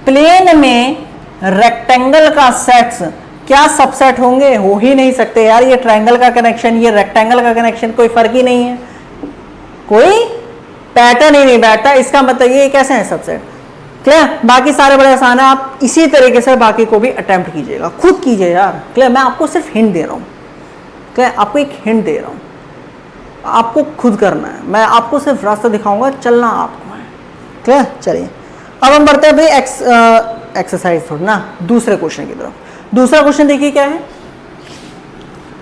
Speaker 1: प्लेन में रेक्टेंगल का सेट्स क्या सबसेट होंगे? हो ही नहीं सकते यार। ये ट्रायंगल का कनेक्शन, ये रेक्टेंगल का कनेक्शन, कोई फर्क ही नहीं है, कोई पैटर्न ही नहीं बैठता। इसका मतलब ये कैसे है सबसेट? क्लियर? बाकी सारे बड़े आसान है, आप इसी तरीके से बाकी को भी अटेम्प्ट कीजिएगा, खुद कीजिए यार। क्लियर? मैं आपको सिर्फ हिंट दे रहा हूं। क्लियर? आपको एक हिंट दे रहा हूं, आपको खुद करना है। मैं आपको सिर्फ रास्ता दिखाऊंगा, चलना आपको है। क्लियर? चलिए अब हम बढ़ते हैं भाई एक्सरसाइज थोड़ा ना दूसरे क्वेश्चन की तरफ। दूसरा क्वेश्चन देखिए क्या है।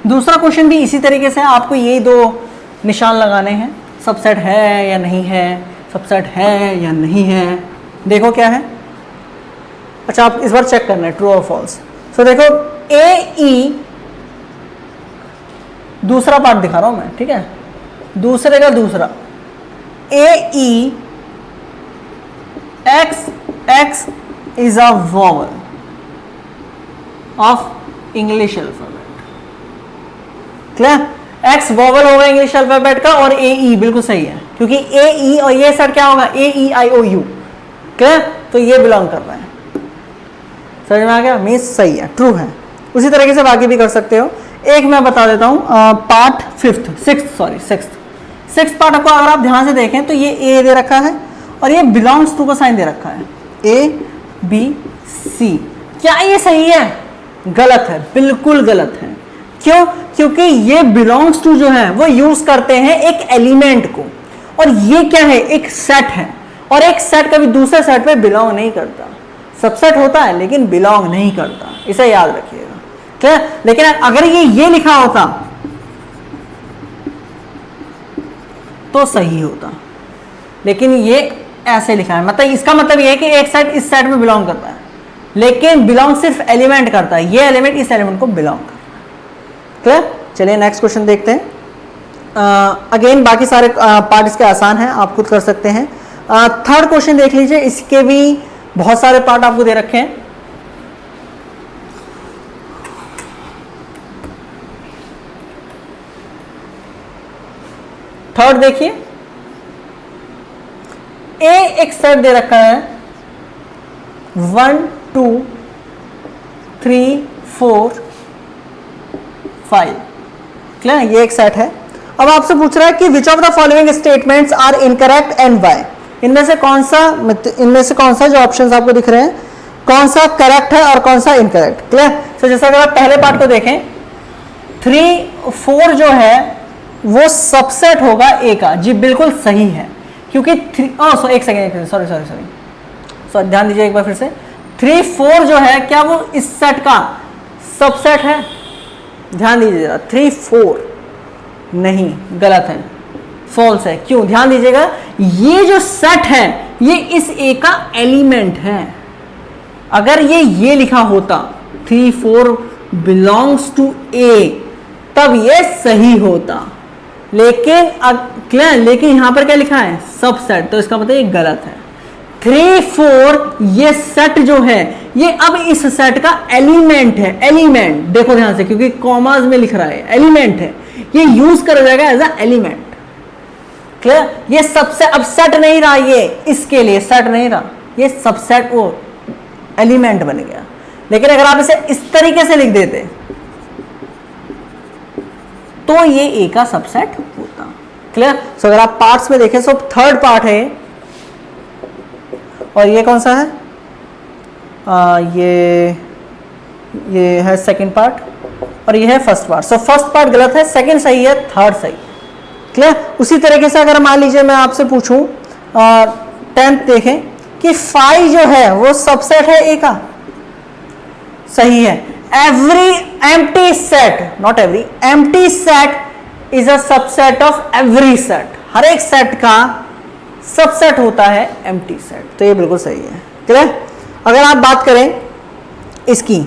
Speaker 1: दूसरा क्वेश्चन भी इसी तरीके से आपको यही दो निशान लगाने हैं, सबसेट है या नहीं है, सबसेट है या नहीं है। देखो क्या है। अच्छा, आप इस बार चेक करना है ट्रू और फॉल्स। सो देखो ए ई, दूसरा पार्ट दिखा रहा हूं मैं, ठीक है, दूसरे का दूसरा, A E X X is a vowel of English alphabet. Clear? X vowel होगा इंग्लिश अल्फाबेट का और ए ई बिल्कुल सही है, क्योंकि ए ई और ये सर क्या होगा? ए ई आई ओ यू। क्लियर? तो ये बिलोंग कर रहा है। समझ में आ गया? मीन्स सही है, ट्रू है। उसी तरीके से बाकी भी कर सकते हो। एक मैं बता देता हूं, पार्ट सिक्स्थ पार्ट को अगर आप ध्यान से देखें तो ये ए दे रखा है और ये बिलोंग्स टू का साइन दे रखा है, ए बी सी। क्या ये सही है? गलत है, बिल्कुल गलत है। क्यों? क्योंकि ये बिलोंग्स टू जो है वो यूज करते हैं एक एलिमेंट को, और ये क्या है? एक सेट है, और एक सेट कभी दूसरे सेट में बिलोंग नहीं करता। सबसेट होता है लेकिन बिलोंग नहीं करता, इसे याद रखिएगा। क्या? लेकिन अगर ये लिखा होता तो सही होता, लेकिन ये ऐसे लिखा है, मतलब इसका मतलब ये है कि एक सेट इस सेट में बिलोंग करता है, लेकिन बिलोंग सिर्फ एलिमेंट करता है, ये एलिमेंट इस एलिमेंट को बिलोंग करता है। क्लियर? चलिए नेक्स्ट क्वेश्चन देखते हैं। अगेन बाकी सारे पार्ट इसके आसान हैं, आप खुद कर सकते हैं। थर्ड क्वेश्चन देख लीजिए, इसके भी बहुत सारे पार्ट आपको दे रखे हैं। थर्ड देखिए, ए एक सेट दे रखा है 1 2 3 4 5। क्लियर? ये एक सेट है। अब आपसे पूछ रहा है कि which of the following statements are incorrect and why. इनमें से कौन सा जो ऑप्शंस आपको दिख रहे हैं, कौन सा करेक्ट है और कौन सा इनकरेक्ट। क्लियर? तो जैसे अगर आप पहले पार्ट को देखें, 3 4 जो है वो सबसेट होगा ए का। जी बिल्कुल सही है, क्योंकि एक सेकेंड, सॉरी ध्यान दीजिए एक बार फिर से। 3 4 जो है क्या वो इस सेट का सबसेट है? ध्यान दीजिएगा, 3 4 नहीं, गलत है, फॉल्स है। क्यों? ध्यान दीजिएगा, ये जो सेट है ये इस ए का एलिमेंट है। अगर ये लिखा होता 3 4 बिलोंग्स टू ए, तब ये सही होता, लेकिन यहां पर क्या लिखा है? सबसेट, तो इसका मतलब ये गलत है। 3 4 ये सेट जो है ये अब इस सेट का एलिमेंट है। एलिमेंट देखो ध्यान से, क्योंकि कॉमास में लिख रहा है, एलिमेंट है, ये यूज करा जाएगा एज अ एलिमेंट। क्लियर? ये सबसे अब सेट नहीं रहा, ये इसके लिए सेट नहीं रहा, ये सबसेट वो एलिमेंट बन गया। लेकिन अगर आप इसे इस तरीके से लिख देते तो ये ए का सबसेट होता। क्लियर? सो अगर आप पार्ट्स में देखें, सो थर्ड पार्ट है और ये कौन सा है? ये है सेकंड पार्ट और ये है first part. So first part गलत है, सेकंड सही है, थर्ड सही। क्लियर? उसी तरीके से अगर मान लीजिए मैं आपसे पूछूं 10th देखें कि 5 जो है वो सबसेट है ए का, सही है। every empty set, not every, empty set is a subset of every set। हर एक सेट का सबसेट होता है empty set, तो ये बिल्कुल सही है। क्लियर? अगर आप बात करें इसकी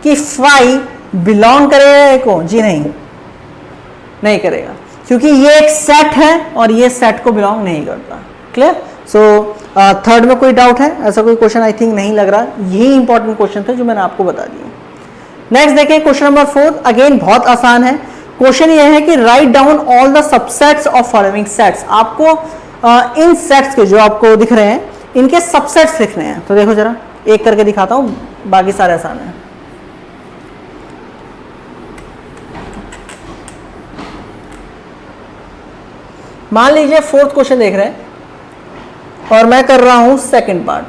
Speaker 1: कि 5 बिलोंग करेगा ए को, जी नहीं करेगा, क्योंकि ये एक सेट है और ये सेट को बिलोंग नहीं करता। क्लियर? सो थर्ड में कोई डाउट है? ऐसा कोई क्वेश्चन आई थिंक नहीं लग रहा। यही इंपॉर्टेंट क्वेश्चन थे जो मैंने आपको बता दिए। नेक्स्ट देखें क्वेश्चन नंबर 4। अगेन बहुत आसान है। क्वेश्चन ये है कि write down all the subsets of following sets. आपको इन सेट्स के जो आपको दिख रहे हैं इनके सबसेट्स लिखने हैं। तो देखो जरा एक करके दिखाता हूं, बाकी सारे आसान है। मान लीजिए फोर्थ क्वेश्चन देख रहे हैं और मैं कर रहा हूं सेकंड पार्ट।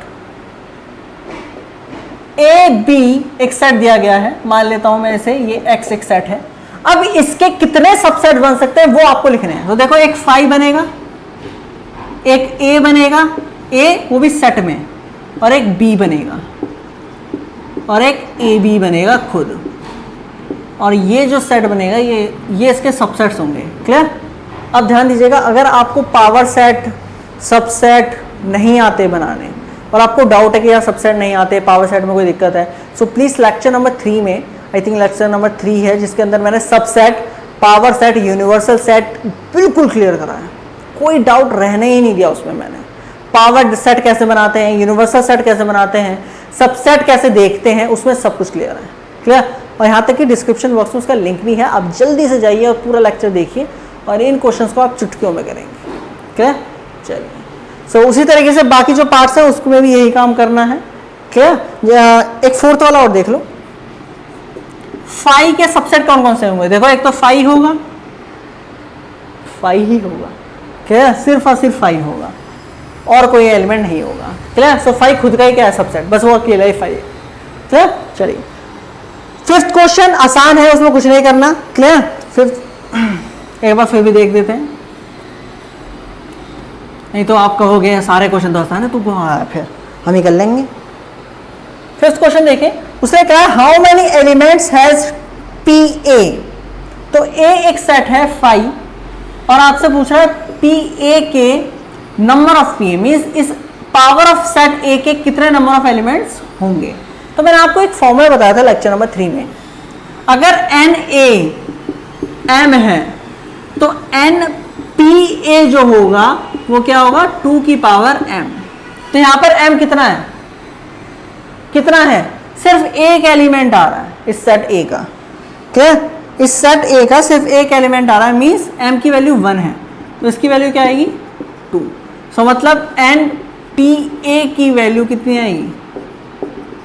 Speaker 1: ए बी एक सेट दिया गया है, मान लेता हूं मैं इसे, ये एक्स एक सेट है। अब इसके कितने सबसेट बन सकते हैं वो आपको लिखने हैं। तो देखो एक फाई बनेगा, एक ए बनेगा, ए वो भी सेट में, और एक बी बनेगा, और एक ए बी बनेगा खुद, और ये जो सेट बनेगा ये इसके सबसेट्स होंगे। क्लियर? अब ध्यान दीजिएगा, अगर आपको पावर सेट सबसेट नहीं आते बनाने और आपको डाउट है कि यार सबसेट नहीं आते, पावर सेट में कोई दिक्कत है, सो प्लीज लेक्चर नंबर 3 में, आई थिंक लेक्चर नंबर 3 है जिसके अंदर मैंने subset, power set, universal set बिल्कुल क्लियर करा है, कोई डाउट रहने ही नहीं दिया उसमें मैंने। पावर सेट कैसे बनाते हैं, यूनिवर्सल सेट कैसे बनाते हैं, सबसेट कैसे देखते हैं, उसमें सब कुछ क्लियर है। क्लियर? और यहाँ तक कि डिस्क्रिप्शन बॉक्स में उसका लिंक भी है, आप जल्दी से जाइए और पूरा लेक्चर देखिए और इन क्वेश्चंस को आप चुटकियों में करेंगे। क्लियर? चलिए, सो उसी तरीके से बाकी जो पार्ट्स हैं उसमें भी यही काम करना है। क्लियर? एक फोर्थ वाला और देख लो, फाई के सबसेट कौन कौन से होंगे। देखो एक तो फाई होगा, फाई ही होगा। क्लियर? सिर्फ और सिर्फ फाई होगा और कोई एलिमेंट नहीं होगा। क्लियर? सो फाई खुद का ही क्या है सबसेट, बस वो अकेला ही फाई है। क्लियर? चलिए, फिफ्थ क्वेश्चन आसान है, उसमें कुछ नहीं करना। क्लियर? फिफ्थ एक बार फिर भी देख देते हैं, नहीं तो आप कहोगे सारे क्वेश्चन तो आसान है, तो फिर हम ही कर लेंगे। फिफ्थ क्वेश्चन देखें, उसने कहा how many elements has P A. तो ए एक सेट है फाई, और आपसे पूछा है पी ए के number of P A, means इस पावर ऑफ सेट ए के कितने नंबर ऑफ एलिमेंट्स होंगे। तो मैंने आपको एक फॉर्मूला बताया था लेक्चर नंबर 3 में, अगर एन ए एम है तो एन पी ए जो होगा वो क्या होगा, 2 की पावर m। तो यहां पर m कितना है, कितना है, सिर्फ एक एलिमेंट आ रहा है इस सेट a का। क्लियर? इस सेट a का सिर्फ एक एलिमेंट आ रहा है, मींस m की वैल्यू 1 है, तो इसकी वैल्यू क्या आएगी 2। सो मतलब n p a की वैल्यू कितनी आएगी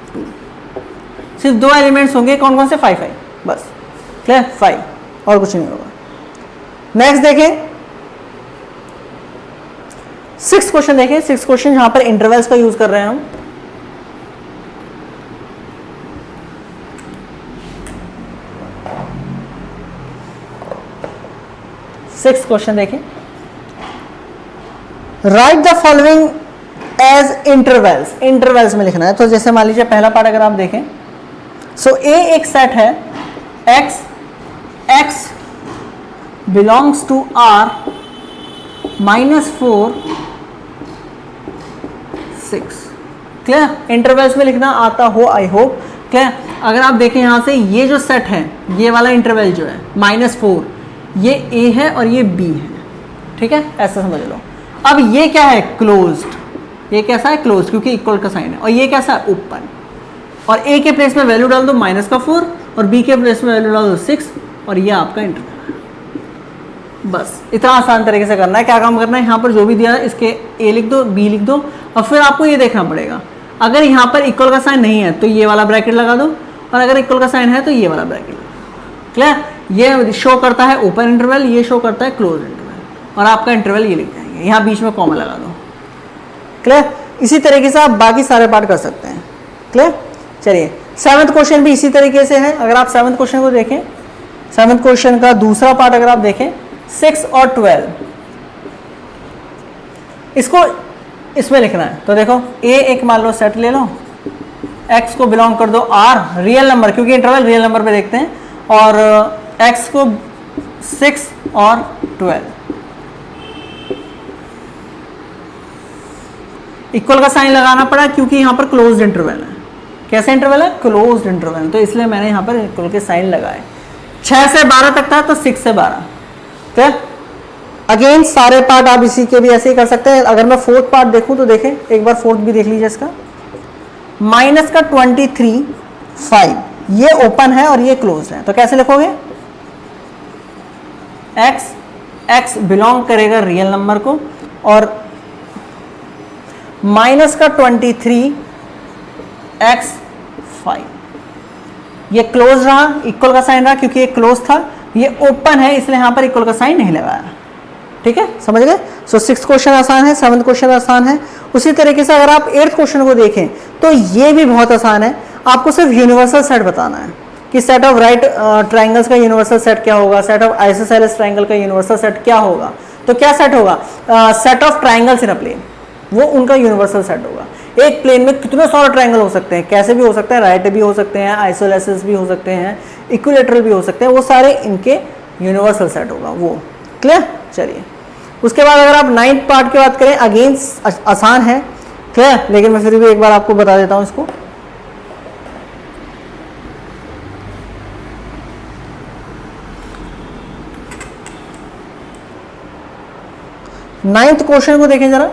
Speaker 1: 2। सिर्फ 2 एलिमेंट्स होंगे, कौन कौन से, 5 बस। क्लियर? 5 और कुछ नहीं होगा। नेक्स्ट देखें, 6th क्वेश्चन देखें। 6th क्वेश्चन यहां पर इंटरवल्स का यूज कर रहे हैं हम। सिक्स्थ क्वेश्चन देखें, write the following as intervals. Intervals में लिखना है। तो जैसे मान लीजिए पहला पार्ट अगर आप देखें, सो ए एक सेट है x, x belongs to r -4 6। Clear? Intervals में लिखना आता हो, आई होप। क्लियर? अगर आप देखें यहां से, ये जो सेट है, ये वाला इंटरवल जो है -4, ये a है और ये b है। ठीक है, ऐसा समझ लो। अब ये क्या है, क्लोज्ड। ये कैसा है, क्लोज्ड, क्योंकि इक्वल का साइन है। और ये कैसा है, ओपन। और a के प्लेस में वैल्यू डाल दो -4 और b के प्लेस में वैल्यू डाल दो 6, और ये आपका इंटरवल है। बस इतना आसान तरीके से करना है। क्या काम करना है, यहाँ पर जो भी दिया है इसके a लिख दो, b लिख दो, और फिर आपको ये देखना पड़ेगा, अगर यहाँ पर इक्वल का साइन नहीं है तो ये वाला ब्रैकेट लगा दो, और अगर इक्वल का साइन है तो ये वाला ब्रैकेट लगा दो। क्लियर? ये शो करता है ओपन इंटरवल, ये शो करता है क्लोज इंटरवल, और आपका इंटरवल ये लिख जाएंगे। यहाँ बीच में कॉमा लगा दो। क्लियर? इसी तरीके से आप बाकी सारे पार्ट कर सकते हैं। क्लियर? चलिए, 7th क्वेश्चन भी इसी तरीके से है। अगर आप 7th क्वेश्चन को देखें, 7th क्वेश्चन का दूसरा पार्ट अगर आप देखें, 6 और 12, इसको इसमें लिखना है। तो देखो a एक मान लो सेट ले लो, x को बिलोंग कर दो r, रियल नंबर, क्योंकि इंटरवल रियल नंबर पे देखते हैं, और x को 6 और 12। इक्वल का साइन लगाना पड़ा क्योंकि यहां पर क्लोज्ड इंटरवल है। कैसे इंटरवल है, क्लोज्ड इंटरवल, तो इसलिए मैंने यहां पर इक्वल के साइन लगाए। 6 से 12 तक था तो 6 से 12। ठीक, अगेन सारे पार्ट आप इसी के भी ऐसे ही कर सकते हैं। अगर मैं 4th पार्ट देखूं तो देखें, एक बार 4th भी देख लीजिए इसका। माइनस का 23 5, ये ओपन है और ये क्लोज है, तो कैसे लिखोगे, एक्स बिलोंग करेगा रियल नंबर को, और माइनस का 23 एक्स 5, ये क्लोज रहा, इक्वल का साइन रहा क्योंकि ये क्लोज था, ये ओपन है इसलिए यहां पर इक्वल का साइन नहीं लगाया। ठीक है, समझ गए। सो 6th क्वेश्चन आसान है, 7th क्वेश्चन आसान है। उसी तरीके से अगर आप 8th क्वेश्चन को देखें तो ये भी बहुत आसान है। आपको सिर्फ यूनिवर्सल सेट बताना है कि सेट ऑफ राइट ट्राइंगल्स का यूनिवर्सल सेट क्या होगा, सेट ऑफ आइसोसेलेस ट्राइंगल का यूनिवर्सल सेट क्या होगा। तो क्या सेट होगा, set of triangles in a plane, वो उनका यूनिवर्सल सेट होगा। एक प्लेन में कितने सारे ट्राइंगल हो सकते हैं, कैसे भी हो सकते हैं, राइट भी हो सकते हैं, आइसोलेसिस भी हो सकते हैं, इक्विलेटरल भी हो सकते हैं, वो सारे इनके यूनिवर्सल सेट होगा वो। क्लियर। चलिए उसके बाद अगर आप 9th पार्ट की बात करें, अगेन आसान है, क्लियर, लेकिन मैं फिर भी एक बार आपको बता देता हूं इसको। नाइन्थ क्वेश्चन को देखें जरा।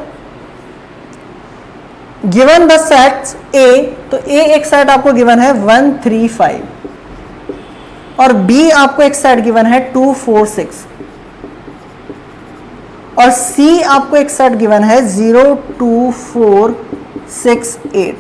Speaker 1: गिवन द सेट्स ए, तो ए एक सेट आपको गिवन है 1 3 5, और बी आपको एक सेट गिवन है 2 4 6, और सी आपको एक सेट गिवन है 0 2 4 6 8,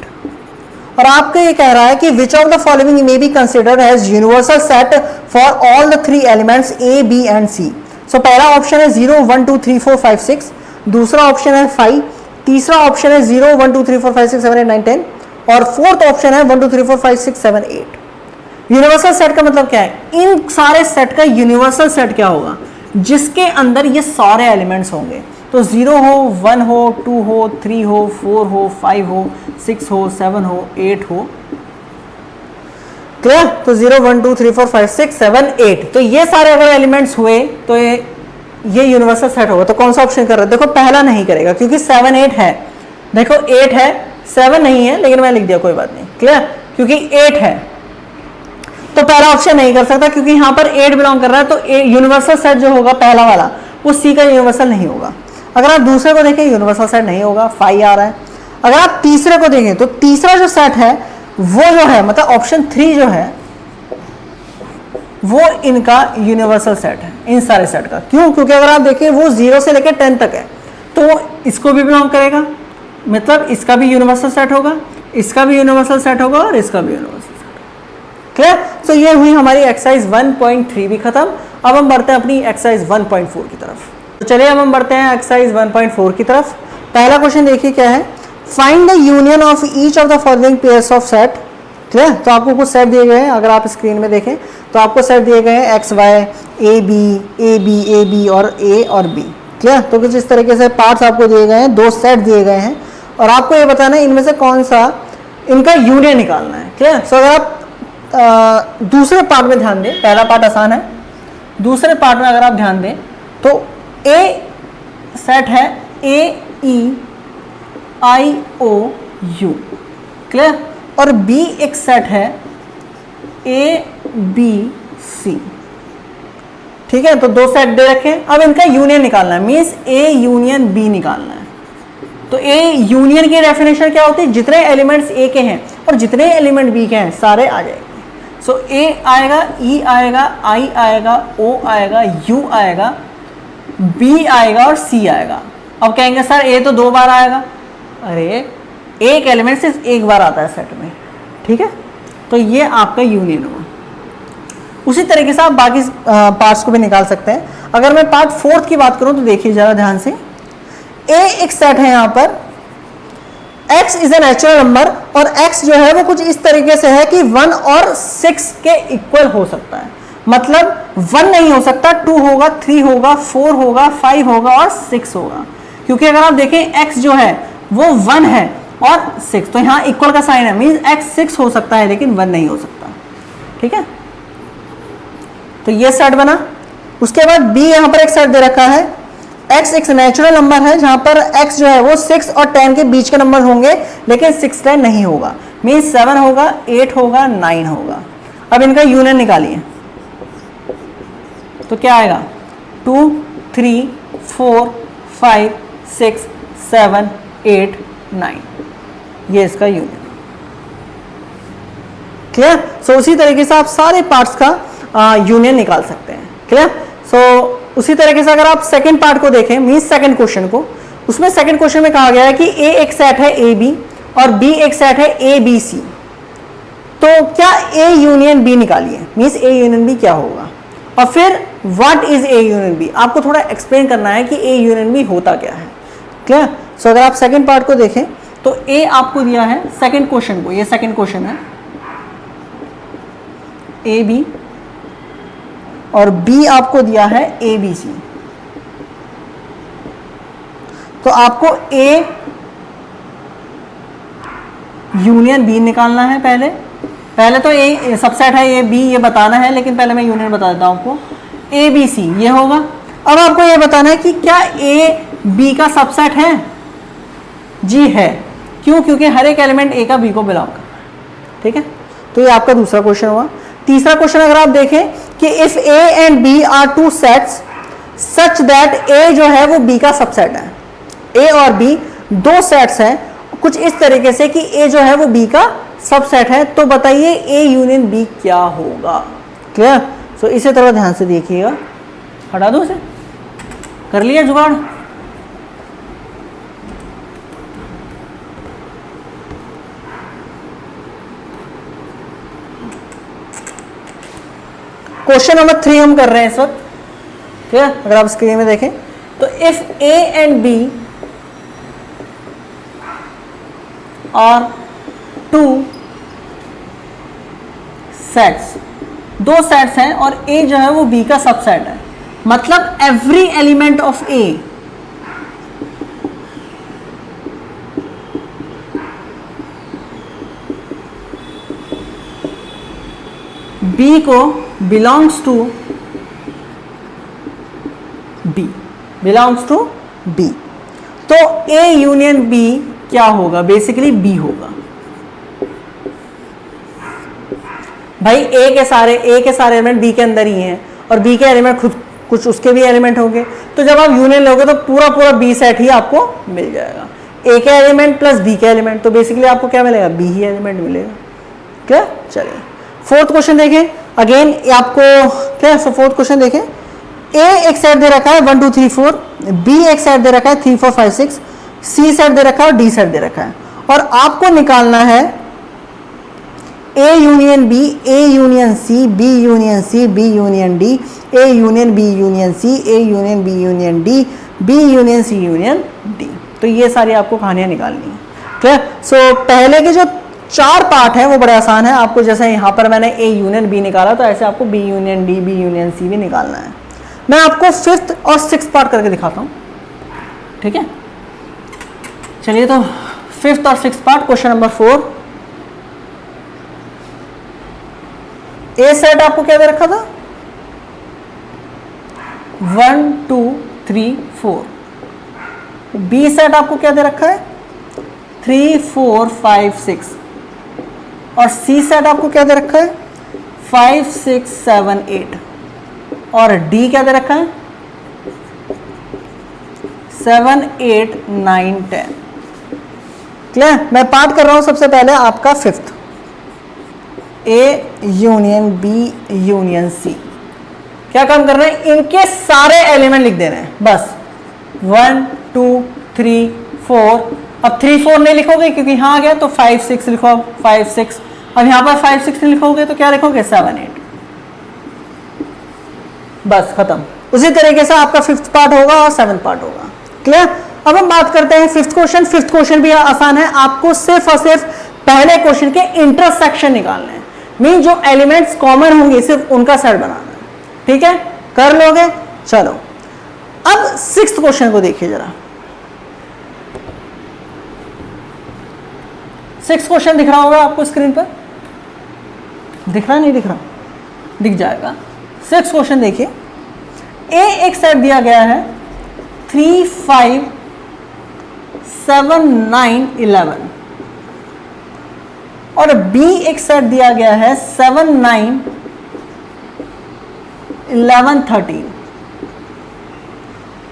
Speaker 1: और आपको ये कह रहा है कि which of the following may be considered as universal set for all the 3 elements A B and C. So पहला ऑप्शन है 0 1 2 3 4 5 6, दूसरा ऑप्शन है 5, तीसरा ऑप्शन है 0 1 2 3 4 5 6 7 8 9 10, और फोर्थ ऑप्शन है 1 2 3 4 5 6 7 8। यूनिवर्सल सेट का मतलब क्या है, इन सारे सेट का यूनिवर्सल सेट क्या होगा, जिसके अंदर ये सारे एलिमेंट्स होंगे। तो 0 हो, 1 हो, 2 हो, 3 हो, 4 हो, 5 हो, 6 हो, 7 हो, 8 हो। क्लियर। तो 0 1 2 3 4 5 6 7 8, तो ये सारे अगर एलिमेंट्स हुए तो ये यूनिवर्सल सेट होगा। तो कौन सा ऑप्शन कर रहा है, देखो पहला नहीं करेगा क्योंकि 7 8 है, देखो 8 है, 7 नहीं है, लेकिन मैं लिख दिया कोई बात नहीं। क्लियर, क्योंकि 8 है तो पहला ऑप्शन नहीं कर सकता क्योंकि यहां पर 8 बिलोंग कर रहा है, तो यूनिवर्सल सेट जो होगा पहला वाला वो सी का यूनिवर्सल नहीं होगा। अगर आप दूसरे को देखें यूनिवर्सल सेट नहीं होगा, 5 आ रहा है। अगर आप तीसरे को देखें तो तीसरा जो सेट है वो जो है, मतलब ऑप्शन 3 जो है वो इनका यूनिवर्सल सेट है, इन सारे सेट का। क्यों, क्योंकि अगर आप देखें वो 0 से लेकर 10 तक है, तो इसको भी बिलोंग करेगा, मतलब इसका भी यूनिवर्सल सेट होगा, इसका भी यूनिवर्सल सेट होगा, और इसका भी यूनिवर्सल सेट। क्लियर। तो ये हुई हमारी एक्सरसाइज 1.3 भी खत्म। अब हम बढ़ते हैं अपनी एक्सरसाइज 1.4 की तरफ। तो चलिए अब हम बढ़ते हैं एक्सरसाइज 1.4 की तरफ। पहला क्वेश्चन देखिए क्या है, find the union of each of the following pairs of set. Clear. तो आपको कुछ सेट दिए गए हैं, अगर आप स्क्रीन में देखें तो आपको सेट दिए गए हैं एक्स वाई, ए बी और ए और बी। क्लियर। तो कुछ इस तरीके से पार्ट्स आपको दिए गए हैं, 2 सेट दिए गए हैं, और आपको ये बताना है इनमें से कौन सा इनका यूनियन निकालना है। क्लियर। सो अगर आप दूसरे पार्ट में ध्यान दें, पहला पार्ट आसान है, दूसरे पार्ट में अगर आप ध्यान दें तो ए सेट है AEIOU। क्लियर। और बी एक सेट है ABC। ठीक है, तो 2 सेट दे रखे हैं, अब इनका यूनियन निकालना है, मीन्स A यूनियन B निकालना है। तो A यूनियन की डेफिनेशन क्या होती है, जितने एलिमेंट्स A के हैं और जितने एलिमेंट B के हैं सारे आ जाएंगे। सो A आएगा, E आएगा, I आएगा, O आएगा, U आएगा, B आएगा और C आएगा। अब कहेंगे सर A तो 2 बार आएगा, अरे एक एलिमेंट सिर्फ एक बार आता है सेट में। ठीक है, तो ये आपका यूनियन हुआ। उसी तरीके से आप बाकी पार्ट्स को भी निकाल सकते हैं। अगर मैं पार्ट 4 की बात करूं तो देखिए जरा ध्यान से, A एक सेट है, यहां पर x is a natural number, और x जो है वो कुछ इस तरीके से है कि 1 और 6 के इक्वल हो सकता है। मतलब 1 नहीं हो सकता, 2 होगा, 3 होगा, 4 होगा, 5 होगा और 6 होगा। क्योंकि अगर आप देखें x जो है वो 1 है और 6, तो यहां इक्वल का साइन है, मींस x 6 हो सकता है लेकिन 1 नहीं हो सकता। ठीक है, तो ये सेट बना। उसके बाद b यहां पर एक सेट दे रखा है, x एक नेचुरल नंबर है जहां पर x जो है वो 6 और 10 के बीच के नंबर होंगे, लेकिन 6 10 नहीं होगा, मींस 7 होगा, 8 होगा, 9 होगा। अब इनका यूनियन निकालिए तो क्या आएगा, 2 3 4 5 6 7 8 9, ये इसका यूनियन। क्लियर। सो उसी तरीके से आप सारे पार्ट्स का यूनियन निकाल सकते हैं। क्लियर। सो उसी तरीके से अगर आप सेकंड पार्ट को देखें, मींस सेकंड क्वेश्चन को, उसमें सेकंड क्वेश्चन में कहा गया है कि ए एक सेट है ए बी और बी एक सेट है ए बी सी, तो क्या ए यूनियन बी निकालिए, मींस ए यूनियन बी क्या होगा, और फिर what is A union B, आपको थोड़ा एक्सप्लेन करना है कि ए यूनियन बी होता क्या है। क्लियर? सो अगर आप सेकंड पार्ट को देखें तो ए आपको दिया है सेकंड क्वेश्चन को, ये सेकंड क्वेश्चन है ए बी, और बी आपको दिया है ए बी सी। तो आपको ए यूनियन बी निकालना है। पहले तो ए सबसेट है ए बी, ये बताना है, लेकिन पहले मैं यूनियन बता देता हूं आपको। ए बी सी ये होगा। अब आपको ये बताना है कि क्या ए बी का सबसेट है? जी है। क्यों? क्योंकि हर एक एलिमेंट ए का बी को बिलोंग करता है। ठीक है, तो ये आपका दूसरा क्वेश्चन हुआ। तीसरा क्वेश्चन अगर आप देखें कि if A and B are two sets such that A जो है वो बी का सबसेट है। ए और बी दो सेट्स हैं कुछ इस तरीके से कि ए जो है वो बी का सबसेट है, तो बताइए ए यूनियन बी क्या होगा। क्लियर? सो इसे थोड़ा ध्यान से देखिएगा। हटा दो इसे, कर लिया जुगाड़। क्वेश्चन नंबर 3 हम कर रहे हैं इस वक्त। ठीक है, अगर आप स्क्रीन में देखें तो इफ ए एंड बी और टू सेट्स, दो सेट्स हैं और ए जो है वो बी का सबसेट है, मतलब every element of A B को belongs to B, belongs to B. तो ए यूनियन बी क्या होगा? बेसिकली बी होगा। भाई ए के सारे एलिमेंट बी के अंदर ही हैं और बी के एलिमेंट खुद कुछ उसके भी एलिमेंट होंगे, तो जब आप यूनियन लोगे तो पूरा बी सेट ही आपको मिल जाएगा। ए के एलिमेंट प्लस बी के एलिमेंट, तो बेसिकली आपको क्या मिलेगा? बी ही एलिमेंट मिलेगा। क्या? चलिए फोर्थ क्वेश्चन देखें। अगेन आपको क्या, सो फोर्थ क्वेश्चन देखें। ए एक सेट दे रखा है 1 2 3 4, बी एक सेट दे रखा है 3 4 5 6, सी सेट दे रखा है और डी सेट दे रखा है, और आपको निकालना है A union B, A union C, B union C, B union D, A union B union C, A union B union D, B union C union D. तो ये सारी आपको कहानियां निकालनी है। ठीक है, सो पहले के जो 4 पार्ट है वो बड़े आसान है। आपको जैसे यहाँ पर मैंने ए यूनियन बी निकाला, तो ऐसे आपको B union D, B union C भी निकालना है। मैं आपको 5th और 6th पार्ट करके दिखाता हूँ। ठीक है, चलिए तो 5th और 6th पार्ट। Question number 4। ए सेट आपको क्या दे रखा था? 1 2 3 4। बी सेट आपको क्या दे रखा है? 3 4 5 6, और सी सेट आपको क्या दे रखा है? 5 6 7 8, और डी क्या दे रखा है? 7 8 9 10। क्लियर? मैं पार्ट कर रहा हूं सबसे पहले आपका 5th। A union B union C, क्या काम कर रहे हैं? इनके सारे एलिमेंट लिख दे रहे हैं बस। 1 2 3 4। अब 3 4 नहीं लिखोगे क्योंकि यहाँ आ गया, तो 5 6 लिखो। 5 6, अब यहाँ पर 5 6 नहीं लिखोगे तो क्या लिखोगे? 7 8। बस खत्म। उसी तरीके से आपका 5th पार्ट होगा और 7th पार्ट होगा। क्लियर? अब हम बात करते हैं 5th क्वेश्चन। 5th क्वेश्चन भी आसान है। आपको सिर्फ और सिर्फ पहले क्वेश्चन के इंटरसेक्शन निकालने हैं, मीन जो एलिमेंट्स कॉमन होंगे सिर्फ उनका सेट बनाना है। ठीक है, कर लोगे? चलो अब 6th क्वेश्चन को देखिए जरा। 6th क्वेश्चन दिख रहा होगा आपको स्क्रीन पर? दिख रहा? नहीं दिख रहा? दिख जाएगा। 6th क्वेश्चन देखिए। ए एक सेट दिया गया है 3 5 7 9 11, और बी एक सेट दिया गया है 7 9 11 13,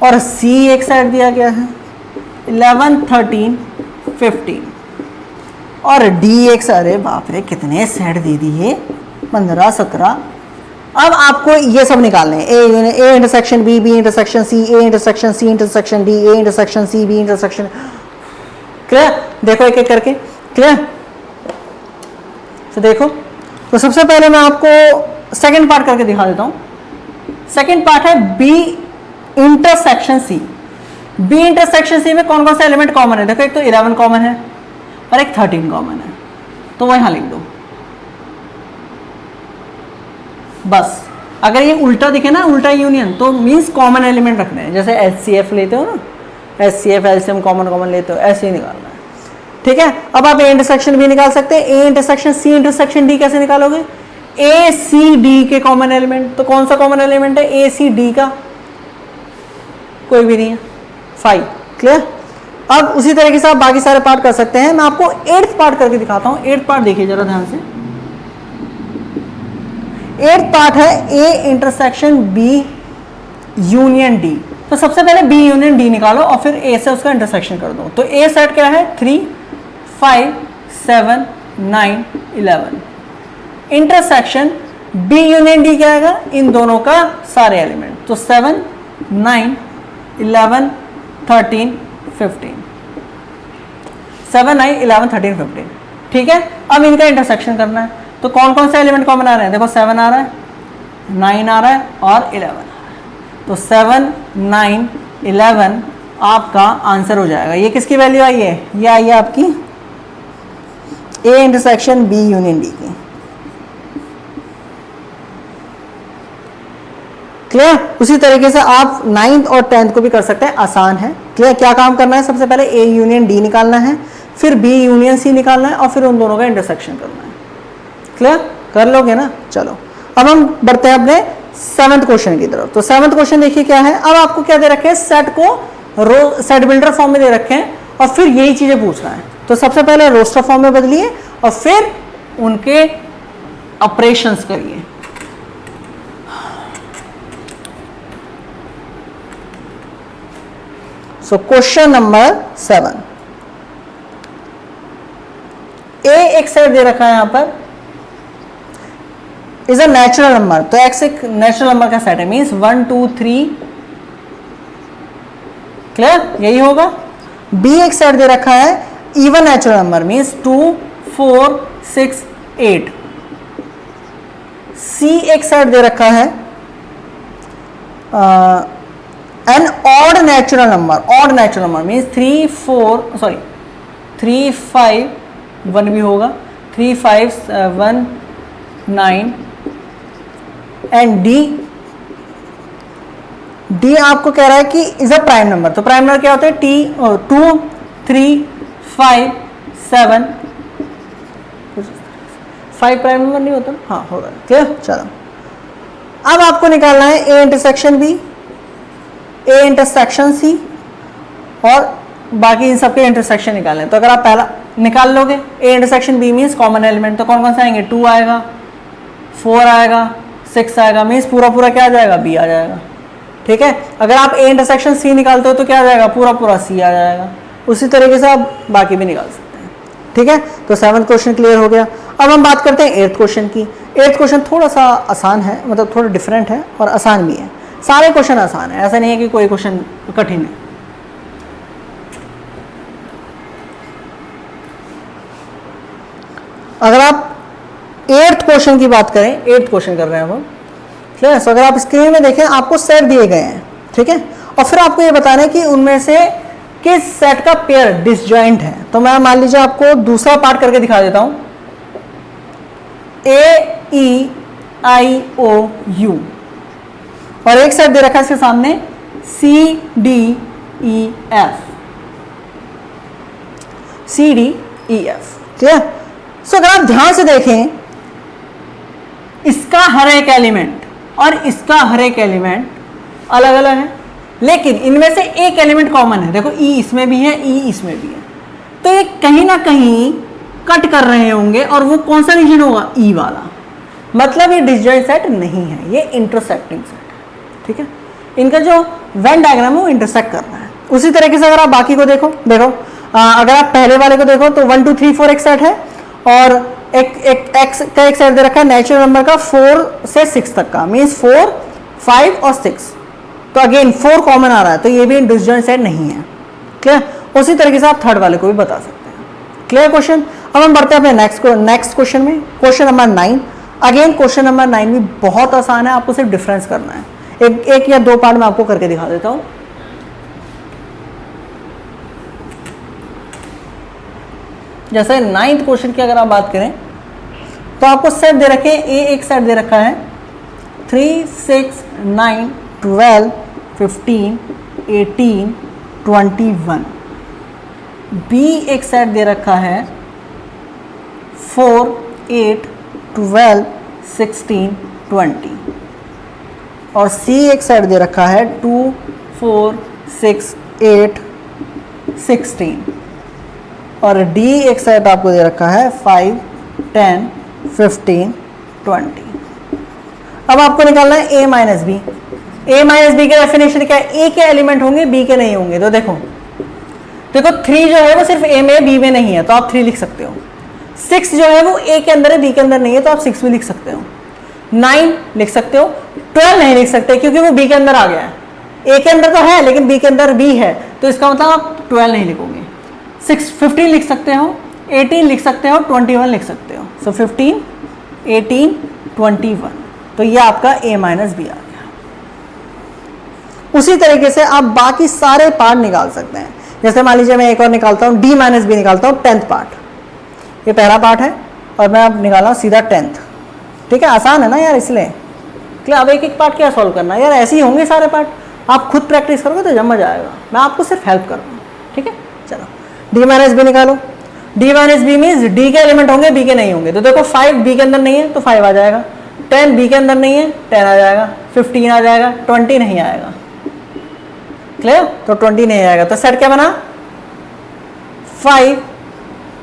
Speaker 1: और सी एक सेट दिया गया है 11 13 15, और डी एक, अरे बाप रे कितने सेट दे दिए, 15 17। अब आपको ये सब निकालने हैं, A intersection B, B intersection C, A intersection C intersection D, A intersection C B intersection. Clear? देखो एक एक करके। क्लियर? तो देखो, तो सबसे पहले मैं आपको सेकंड पार्ट करके दिखा देता हूं। सेकंड पार्ट है B intersection C. B intersection C में कौन कौन सा एलिमेंट कॉमन है? देखो एक तो 11 कॉमन है और एक 13 कॉमन है, तो वह यहां लिख दो बस। अगर ये उल्टा दिखे ना, उल्टा यूनियन, तो मींस कॉमन एलिमेंट रखने हैं। जैसे HCF लेते हो ना, HCF एलसीएम कॉमन कॉमन लेते हो, ऐसे ही निकालना है। ठीक है? अब आप ए इंटरसेक्शन भी निकाल सकते हैं। A intersection C intersection D कैसे निकालोगे? ए सी डी के कॉमन एलिमेंट, तो कौन सा कॉमन एलिमेंट है ए सी डी का? कोई भी नहीं है, 5। क्लियर? अब उसी तरीके से आप बाकी सारे पार्ट कर सकते हैं। मैं आपको 8th पार्ट करके दिखाता हूं। 8th पार्ट देखिए जरा ध्यान से। 8th पार्ट है A intersection B union D. तो सबसे पहले बी यूनियन डी निकालो और फिर ए से उसका इंटरसेक्शन कर दो। तो ए सेट क्या है? 3 5 7 9 11। इंटरसेक्शन बी यूनियन डी क्या आएगा? इन दोनों का सारे एलिमेंट। तो 7 9 11 13 15। 7 9 11 13 15। ठीक है? अब इनका इंटरसेक्शन करना है। तो कौन कौन से एलिमेंट कॉमन आ रहे हैं? देखो 7 आ रहा है, 9 आ रहा है और 11 आ रहा है। तो 7 9 11 आपका आंसर हो जाएगा। ये किसकी वैल्यू आई है? ये आई है आपकी A intersection B union D की। क्लियर? उसी तरीके से आप 9th और 10th को भी कर सकते हैं, आसान है। क्लियर? क्या काम करना है? सबसे पहले ए यूनियन डी निकालना है, फिर बी यूनियन सी निकालना है और फिर उन दोनों का इंटरसेक्शन करना है। क्लियर? कर लोगे ना? चलो अब हम बढ़ते हैं अपने 7th क्वेश्चन की तरफ। तो 7th क्वेश्चन देखिए क्या है। अब आपको क्या दे रखे हैं? सेट को रो सेट बिल्डर फॉर्म में दे रखे हैं और फिर यही चीजें पूछ रहा है। तो सबसे पहले रोस्टर फॉर्म में बदलिए और फिर उनके ऑपरेशंस करिए। सो क्वेश्चन नंबर 7, ए एक सेट दे रखा है यहां पर, इज अ नेचुरल नंबर। तो एक्स एक नेचुरल नंबर का सेट है, मीन्स 1 2 3। क्लियर? यही होगा। बी एक सेट दे रखा है even natural number, means 2 4 6 8। C एक सेट दे रखा है an odd natural number. Odd natural number means 3 5 1 भी होगा, 3 5 7 9। एंड डी आपको कह रहा है कि इज अ प्राइम नंबर। तो प्राइम नंबर क्या होता है? 2 3 5 7। 5 प्राइम नंबर नहीं होता? हाँ होगा। क्लियर? चलो अब आपको निकालना है A intersection B, A intersection C और बाकी इन सबके इंटरसेक्शन निकालने। तो अगर आप पहला निकाल लोगे A intersection B means common element, तो कौन कौन से आएंगे? 2 आएगा, 4 आएगा, 6 आएगा, मीन्स पूरा पूरा क्या आ जाएगा? बी आ जाएगा। ठीक है? अगर आप ए इंटरसेक्शन सी निकालते हो तो क्या आ जाएगा? पूरा पूरा सी आ जाएगा। उसी तरीके से आप बाकी भी निकाल सकते हैं। ठीक है? तो 7th क्वेश्चन क्लियर हो गया। अब हम बात करते हैं 8th क्वेश्चन की। 8th क्वेश्चन थोड़ा सा आसान है, मतलब थोड़ा डिफरेंट है और आसान भी है। सारे क्वेश्चन आसान है, ऐसा नहीं है कि कोई क्वेश्चन कठिन है। अगर आप 8th क्वेश्चन की बात करें, 8th क्वेश्चन कर रहे हैं हम, ठीक है? सो अगर आप स्क्रीन में देखें आपको सेट दिए गए हैं, ठीक है? और फिर आपको ये बताना है कि उनमें से किस सेट का पेयर डिसजॉइंट है। तो मैं मान लीजिए आपको दूसरा पार्ट करके दिखा देता हूं। AEIOU और एक सेट दे रखा है इसके सामने CDEF। ठीक है? सो अगर आप ध्यान से देखें, इसका हर एक एलिमेंट और इसका हर एक एलिमेंट अलग अलग है, लेकिन इनमें से एक एलिमेंट कॉमन है। देखो ई इसमें भी है, ई इसमें भी है, तो ये कहीं ना कहीं कट कर रहे होंगे और वो कौन सा रीजन होगा? ई वाला। मतलब ये डिसजॉइंट सेट नहीं है, ये इंटरसेक्टिंग सेट है। ठीक है? इनका जो वेन डायग्राम है वो इंटरसेक्ट कर रहा है। उसी तरीके से अगर आप बाकी को देखो अगर आप पहले वाले को देखो तो 1 2 3 4 एक सेट है और एक एक्स का एक सेट दे रखा है नेचुरल नंबर का 4 से 6 तक का, मीन्स 4, 5 और 6। तो अगेन 4 कॉमन आ रहा है, तो ये भी डिसजॉइंट सेट नहीं है। क्लियर? उसी तरीके से आप थर्ड वाले को भी बता सकते हैं। Clear question? अब हम बढ़ते हैं अपने नेक्स्ट क्वेश्चन में, question number 9। Again question number 9 भी बहुत आसान है, आपको सिर्फ डिफरेंस करना है। एक या दो पार्ट में आपको करके दिखा देता हूं। जैसे 9th क्वेश्चन की अगर आप बात करें तो आपको सेट दे रखे हैं, ए एक सेट दे रखा है 3, 6, 9, 12, 15, 18, 21। बी एक सेट दे रखा है 4, 8, 12, 16, 20 और सी एक सेट दे रखा है 2, 4, 6, 8, 16 और डी एक सेट आपको दे रखा है 5, 10, 15, 20। अब आपको निकालना है ए माइनस बी। ए माइनस बी का डेफिनेशन क्या है? ए के एलिमेंट होंगे, बी के नहीं होंगे। तो देखो 3 जो है वो सिर्फ ए में, बी में नहीं है, तो आप 3 लिख सकते हो। 6 जो है वो ए के अंदर है, बी के अंदर नहीं है, तो आप 6 भी लिख सकते हो। 9 लिख सकते हो, 12 नहीं लिख सकते क्योंकि वो बी के अंदर आ गया है। ए के अंदर तो है लेकिन बी के अंदर बी है, तो इसका मतलब आप 12 नहीं लिखोगे। 15 लिख सकते हो, 18 लिख सकते हो, 21 लिख सकते हो। सो 15, 18, 21, तो ये आपका ए माइनस बी आ गया। उसी तरीके से आप बाकी सारे पार्ट निकाल सकते हैं। जैसे मान लीजिए मैं एक और निकालता हूँ, डी माइनस बी निकालता हूँ 10th पार्ट। ये पहला पार्ट है और मैं अब निकाला सीधा 10th। ठीक है, आसान है ना यार, इसलिए अब एक एक पार्ट क्या सॉल्व करना है यार, ऐसे ही होंगे सारे पार्ट। आप खुद प्रैक्टिस करोगे तो जब मजा आएगा, मैं आपको सिर्फ हेल्प कर रहा हूँ। ठीक है, चलो डी माइनस बी निकालो। D minus B means D के एलिमेंट होंगे, बी के नहीं होंगे। तो देखो 5 बी के अंदर नहीं है तो 5 आ जाएगा, 10 बी के अंदर नहीं है 10 आ जाएगा, 15 आ जाएगा, 20 नहीं आएगा। क्लियर? तो 20 नहीं आएगा, तो सेट क्या बना? 5,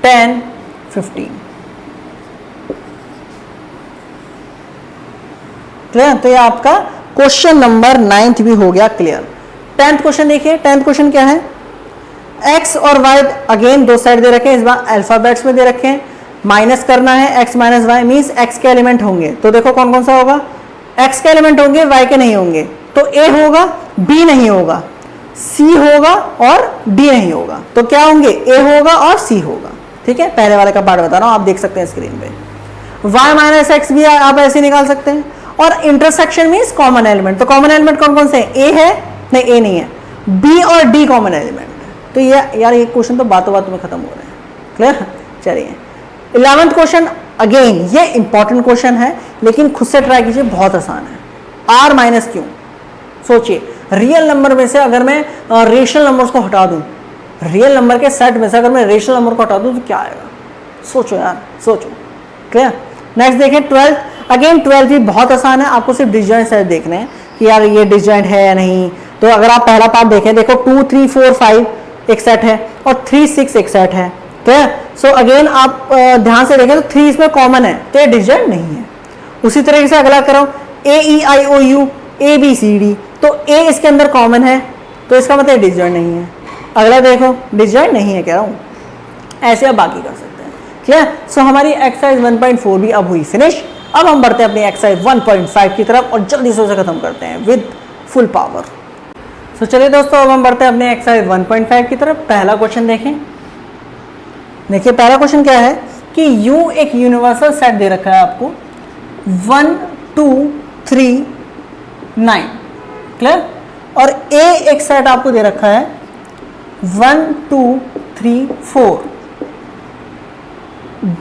Speaker 1: 10, 15। क्लियर? तो ये आपका क्वेश्चन नंबर 9th भी हो गया क्लियर। 10th क्वेश्चन देखिए। 10th क्वेश्चन क्या है? x और y अगेन दो साइड दे रखे हैं, इस बार अल्फाबेट्स में दे रखे हैं। माइनस करना है x minus y, means x के एलिमेंट होंगे। तो देखो कौन कौन सा होगा? x के एलिमेंट होंगे, y के नहीं होंगे। तो a होगा, b नहीं होगा, c होगा और d नहीं होगा। तो क्या होंगे? a होगा और c होगा। ठीक है, पहले वाले का पार्ट बता रहा हूं, आप देख सकते हैं स्क्रीन पे। y माइनस एक्स भी आप ऐसे निकाल सकते हैं। और इंटरसेक्शन मीन्स कॉमन एलिमेंट। तो कॉमन एलिमेंट कौन कौन से हैं? a है, नहीं a नहीं है, b और d कॉमन एलिमेंट। तो ये यार ये क्वेश्चन तो बातों बातों में खत्म हो रहे हैं। क्लियर? चलिए 11th क्वेश्चन। अगेन ये इंपॉर्टेंट क्वेश्चन है, लेकिन खुद से ट्राई कीजिए, बहुत आसान है। R minus Q. सोचिए रियल नंबर में से अगर मैं रेशनल नंबर्स को हटा दूं, रियल नंबर के सेट में से अगर मैं रेशनल नंबर को हटा दूं तो क्या आएगा? सोचो यार, सोचो। क्लियर? नेक्स्ट देखें 12th। अगेन 12th भी बहुत आसान है, आपको सिर्फ डिसजॉइंट सेट देखने हैं कि यार ये डिसजॉइंट है या नहीं। तो अगर आप पहला पार्ट देखें, देखो 2, 3, 4, 5 एक सेट है और 3, 6 एक सेट है। ठीक? सो अगेन आप ध्यान से देखें तो 3 इसमें कॉमन है, तो ये डिसजॉइंट नहीं है। उसी तरीके से अगला करो AEIOU ABCD, तो A इसके अंदर कॉमन है, तो इसका मतलब डिसजॉइंट नहीं है। अगला देखो डिसजॉइंट नहीं है, कह रहा हूँ। ऐसे आप बाकी कर सकते हैं। क्लियर? सो हमारी एक्सरसाइज 1.4 भी अब हुई फिनिश। अब हम बढ़ते हैं अपनी एक्सरसाइज 1.5 की तरफ और जल्दी से उसे खत्म करते हैं विद फुल पावर। तो चलिए दोस्तों, अब हम बढ़ते हैं अपने एक्सरसाइज 1.5 की तरफ। पहला क्वेश्चन देखें। देखिए पहला क्वेश्चन क्या है कि U एक यूनिवर्सल सेट दे रखा है आपको 1, 2, 3, 9। क्लियर? और A एक सेट आपको दे रखा है 1, 2, 3, 4।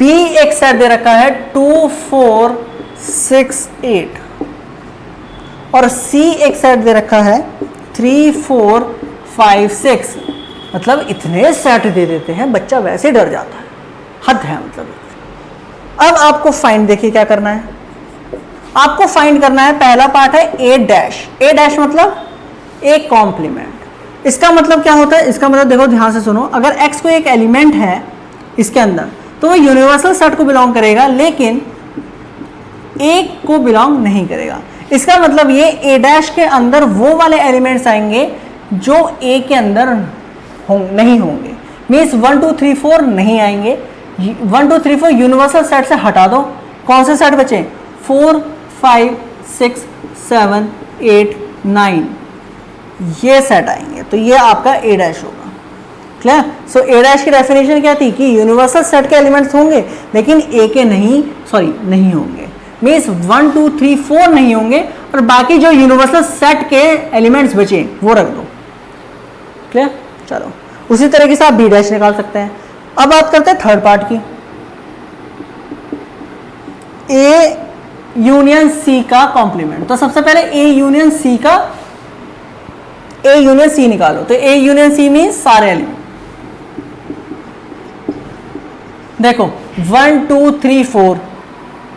Speaker 1: B एक सेट दे रखा है 2, 4, 6, 8 और C एक सेट दे रखा है 3, 4, 5, 6। मतलब इतने सेट दे देते हैं, बच्चा वैसे डर जाता है, हद है मतलब। अब आपको फाइंड, देखिए क्या करना है। आपको फाइंड करना है, पहला पार्ट है A डैश। A डैश मतलब एक कॉम्प्लीमेंट। इसका मतलब क्या होता है? इसका मतलब देखो ध्यान से सुनो, अगर x को एक एलिमेंट है इसके अंदर तो वो यूनिवर्सल सेट को बिलोंग करेगा, लेकिन A को बिलोंग नहीं करेगा। इसका मतलब ये A डैश के अंदर वो वाले एलिमेंट्स आएंगे जो A के अंदर नहीं होंगे। मीन्स 1, 2, 3, 4 नहीं आएंगे, 1 2 3 4 यूनिवर्सल सेट से हटा दो, कौन से सेट बचे? 4 5 6 7 8 9, ये सेट आएंगे, तो ये आपका ए डैश होगा। क्लियर? सो ए डैश की डेफिनेशन क्या थी कि यूनिवर्सल सेट के एलिमेंट्स होंगे लेकिन ए के नहीं होंगे, मीन्स 1 2 3 4 नहीं होंगे और बाकी जो यूनिवर्सल सेट के एलिमेंट्स बचे वो रख दो। क्लियर? चलो, उसी तरीके से आप बी डैश निकाल सकते हैं। अब बात करते हैं थर्ड पार्ट की, ए यूनियन सी का कॉम्प्लीमेंट। तो सबसे पहले ए यूनियन सी निकालो, तो ए यूनियन सी मीन्स सारे एलिमेंट। देखो 1 2 3 4,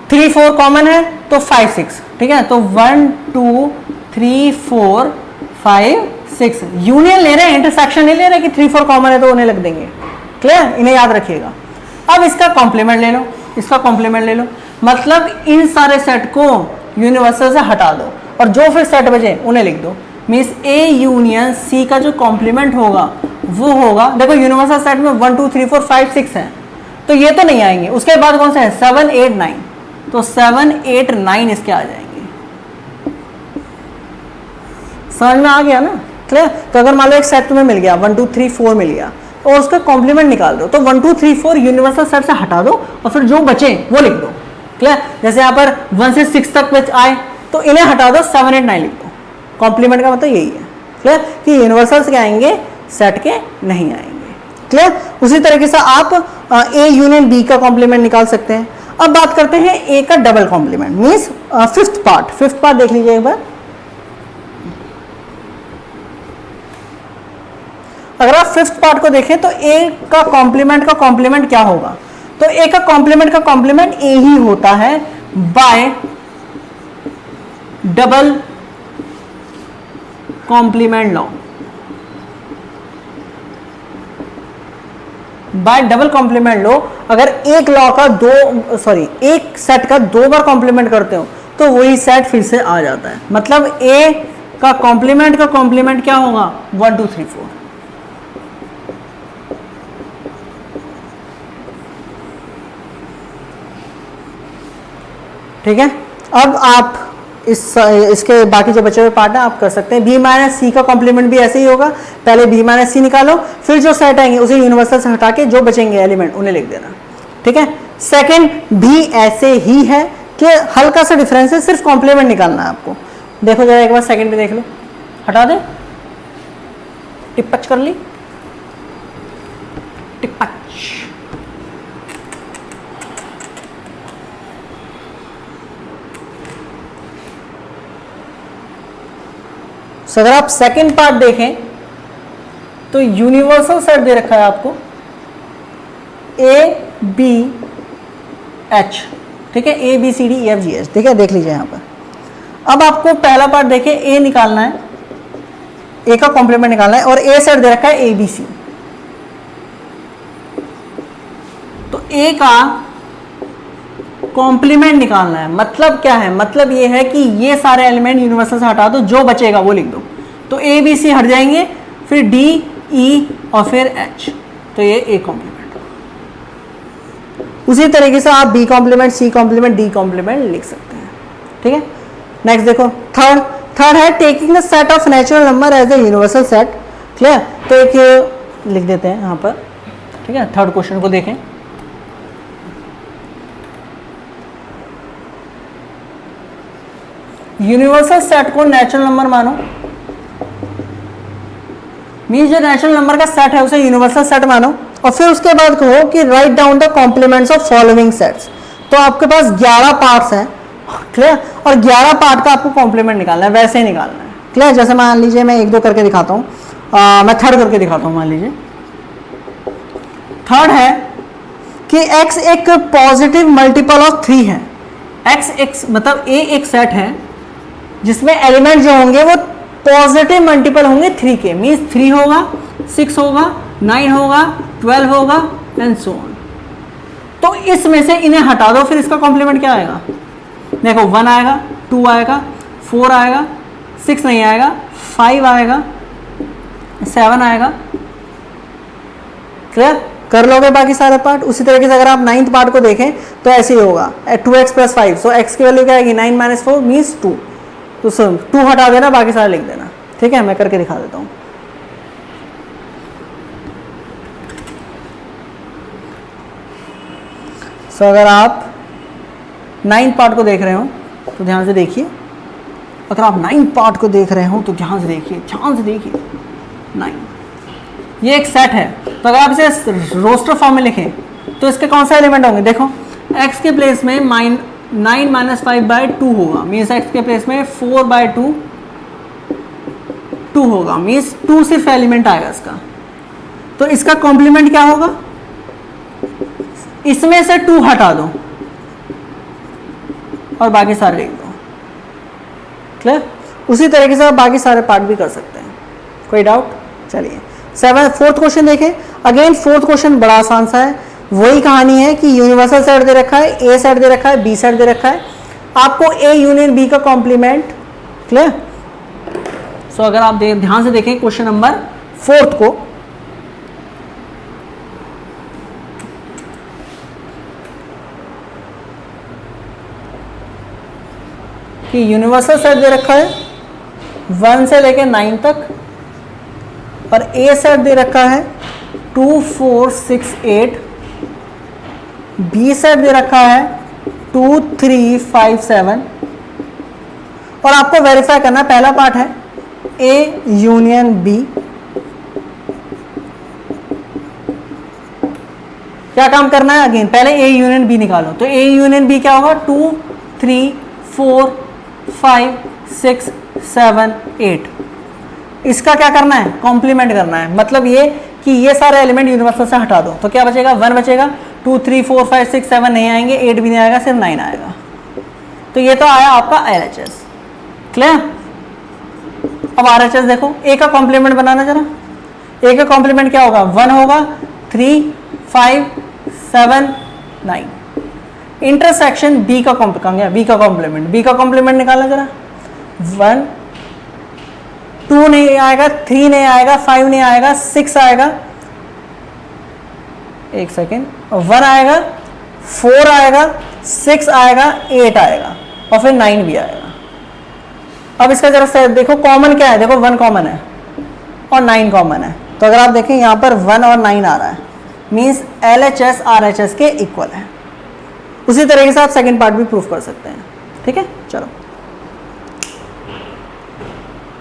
Speaker 1: 3 4 कॉमन है तो 5 6, ठीक है, तो 1 2 3 4 5 6 यूनियन ले रहे हैं, इंटरसेक्शन नहीं ले रहे कि 3 4 कॉमन है तो उन्हें लग देंगे। क्लियर? इन्हें याद रखिएगा। अब इसका कॉम्प्लीमेंट ले लो, इसका कॉम्प्लीमेंट ले लो, मतलब इन सारे सेट को यूनिवर्सल से हटा दो और जो फिर सेट बचे उन्हें लिख दो। मीन्स ए यूनियन सी का जो कॉम्प्लीमेंट होगा वो होगा, देखो यूनिवर्सल सेट में 1 2 3 4 5 6 है तो ये तो नहीं आएंगे, उसके बाद कौन सा है? 7 8 9, तो 7 8 9 इसके आ जाएंगे। समझ में आ गया ना? क्लियर? तो अगर मान लो एक सेट तुम्हें मिल गया 1 2 3 4 मिल गया और उसका कॉम्प्लीमेंट निकाल दो, तो 1 2 3 4 यूनिवर्सल सेट से हटा दो और फिर जो बचे वो लिख दो। क्लियर? जैसे यहाँ पर 1 से 6 तक बच आए तो इन्हें हटा दो, 7 8 9 लिख दो। कॉम्प्लीमेंट का मतलब यही है। क्लियर? कि यूनिवर्सल्स के आएंगे, सेट के नहीं आएंगे। क्लियर? उसी तरीके से आप ए यूनियन बी का कॉम्प्लीमेंट निकाल सकते हैं। अब बात करते हैं ए का double complement, means fifth part देख लीजिए एक बार। अगर आप फिफ्थ पार्ट को देखें तो ए का कॉम्प्लीमेंट क्या होगा? तो ए का कॉम्प्लीमेंट ए ही होता है by double complement law. By double complement law अगर एक लॉ का एक सेट का 2 बार कॉम्प्लीमेंट करते हो तो वही सेट फिर से आ जाता है। मतलब ए का कॉम्प्लीमेंट क्या होगा? 1 2 3 4। ठीक है? अब आप इसके बाकी जो बचे हुए पार्ट है आप कर सकते हैं। बी माइनस सी का कॉम्प्लीमेंट भी ऐसे ही होगा, पहले बी माइनस सी निकालो, फिर जो सेट आएंगे उसे यूनिवर्सल से हटा के जो बचेंगे एलिमेंट उन्हें लिख देना। ठीक है? सेकंड भी ऐसे ही है कि हल्का सा डिफरेंस है, सिर्फ कॉम्प्लीमेंट निकालना है आपको। देखो जरा एक बार सेकंड पे देख लो, हटा दे, टिप्पच कर ली, टिप्पच। अगर आप सेकंड पार्ट देखें तो यूनिवर्सल सेट दे रखा है आपको ए बी एच। ठीक है? A B C D E F G H. ठीक है? देख लीजिए यहां पर। अब आपको पहला पार्ट देखें, ए निकालना है, ए का कॉम्प्लीमेंट निकालना है और ए सेट दे रखा है ए बी सी। तो ए का कॉम्प्लीमेंट निकालना है, मतलब क्या है? मतलब ये है कि ये सारे एलिमेंट यूनिवर्सल से हटा दो, जो बचेगा वो लिख दो। तो ए बी सी हट जाएंगे, फिर डी ई और फिर एच, तो ये ए कॉम्प्लीमेंट। उसी तरीके से आप B complement, C complement, D complement लिख सकते हैं। ठीक है? नेक्स्ट देखो थर्ड है taking the set of natural number as a universal set. Clear? तो एक लिख देते हैं यहां पर। ठीक है? थर्ड क्वेश्चन को देखें। यूनिवर्सल सेट को नेचुरल नंबर मानो, मीन्स जो नेचुरल नंबर का सेट है उसे यूनिवर्सल सेट मानो और फिर उसके बाद कहो कि write down the complements of following sets. तो आपके पास 11 पार्ट्स हैं। क्लियर? और 11 पार्ट का आपको कॉम्प्लीमेंट निकालना है, वैसे ही निकालना है। क्लियर? जैसे मान लीजिए मैं 1 2 करके दिखाता हूँ, मैं थर्ड करके दिखाता हूँ। मान लीजिए थर्ड है कि x एक पॉजिटिव मल्टीपल ऑफ 3 है। x मतलब a एक सेट है जिसमें एलिमेंट जो होंगे वो पॉजिटिव मल्टीपल होंगे 3 के, मीन्स 3 होगा, 6 होगा, 9 होगा, 12 होगा एंड सो ऑन। तो इसमें से इन्हें हटा दो, फिर इसका कॉम्प्लीमेंट क्या आएगा? देखो 1 आएगा, 2 आएगा, 4 आएगा, 6 नहीं आएगा, 5 आएगा, 7 आएगा। क्लियर? कर लोगे बाकी सारे पार्ट। उसी तरीके से अगर आप 9th पार्ट को देखें तो ऐसे ही होगा 2x + 5, सो x की वैल्यू क्या आएगी 9 - 4 मीन्स 2, तो 2 हटा देना, बाकी सारा लिख देना। ठीक है, मैं करके दिखा देता हूँ। सो अगर आप 9th पार्ट को देख रहे हो तो ध्यान से देखिए, अगर आप 9th पार्ट को देख रहे हो तो ध्यान से देखिए, 9, ये एक सेट है। तो अगर आप इसे रोस्टर फॉर्म में लिखें तो इसके कौन सा एलिमेंट होंगे, देखो x के प्लेस में 9 - 5/2 होगा, मीन्स x के प्लेस में 4/2 2 होगा, मीन्स 2 सिर्फ एलिमेंट आएगा इसका। तो इसका कॉम्प्लीमेंट क्या होगा, इसमें से 2 हटा दो और बाकी सारे लिख दो। क्लियर? उसी तरीके से आप बाकी सारे पार्ट भी कर सकते हैं। कोई डाउट? चलिए 4th क्वेश्चन देखें। अगेन 4th क्वेश्चन बड़ा आसान सा है, वही कहानी है कि यूनिवर्सल सेट दे रखा है, ए सेट दे रखा है, बी सेट दे रखा है, आपको ए यूनियन बी का कॉम्प्लीमेंट। क्लियर? सो अगर आप ध्यान से देखें क्वेश्चन नंबर 4th को, कि यूनिवर्सल सेट दे रखा है 1 से लेकर 9 तक, और ए सेट दे रखा है 2 4 6 8, बी सेट दे रखा है 2 3 5 7, और आपको वेरीफाई करना, पहला पार्ट है ए यूनियन बी। क्या काम करना है, अगेन पहले ए यूनियन बी निकालो। तो ए यूनियन बी क्या होगा, 2 3 4 5 6 7 8। इसका क्या करना है, कॉम्प्लीमेंट करना है, मतलब ये कि ये सारे एलिमेंट यूनिवर्सल से हटा दो। तो क्या बचेगा, 1 बचेगा, 2 3 4 5 6 7 नहीं आएंगे, 8 भी नहीं आएगा, सिर्फ 9 आएगा। तो ये तो आया आपका LHS। क्लियर? अब RHS देखो, ए का कॉम्प्लीमेंट बनाना जरा। ए का कॉम्प्लीमेंट क्या होगा, 1 होगा, 3 5 7 9। इंटरसेक्शन बी का कॉम्प्लीमेंट, बी का कॉम्प्लीमेंट निकालना जरा। 1 2 नहीं आएगा, 3 नहीं आएगा, 5 नहीं आएगा, 6 आएगा, एक सेकेंड, 1 आएगा, 4 आएगा, 6 आएगा, 8 आएगा, और फिर 9 भी आएगा। अब इसका जरा से देखो कॉमन क्या है, देखो 1 कॉमन है और 9 कॉमन है। तो अगर आप देखें यहाँ पर 1 और 9 आ रहा है, मीन्स LHS RHS के इक्वल है। उसी तरीके से आप सेकेंड पार्ट भी प्रूफ कर सकते हैं। ठीक है, चलो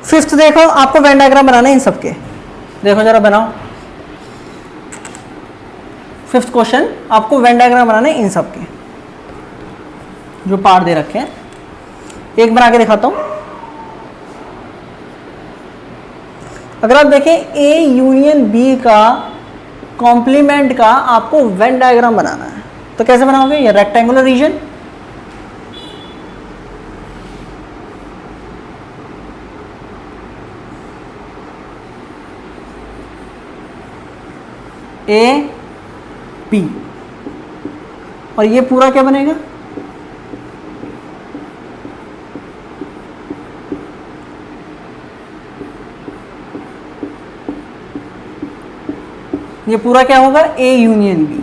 Speaker 1: 5th देखो, आपको वेन डायग्राम बनाना है इन सबके। देखो जरा बनाओ, 5th क्वेश्चन आपको वेन डायग्राम बनाना है इन सबके जो पार्ट दे रखे हैं। एक बना के दिखाता हूं। अगर आप देखें ए यूनियन बी का कॉम्प्लीमेंट का आपको वेन डायग्राम बनाना है, तो कैसे बनाओगे, ये रेक्टेंगुलर रीजन, ए बी, और ये पूरा क्या बनेगा, ये पूरा क्या होगा, ए यूनियन बी।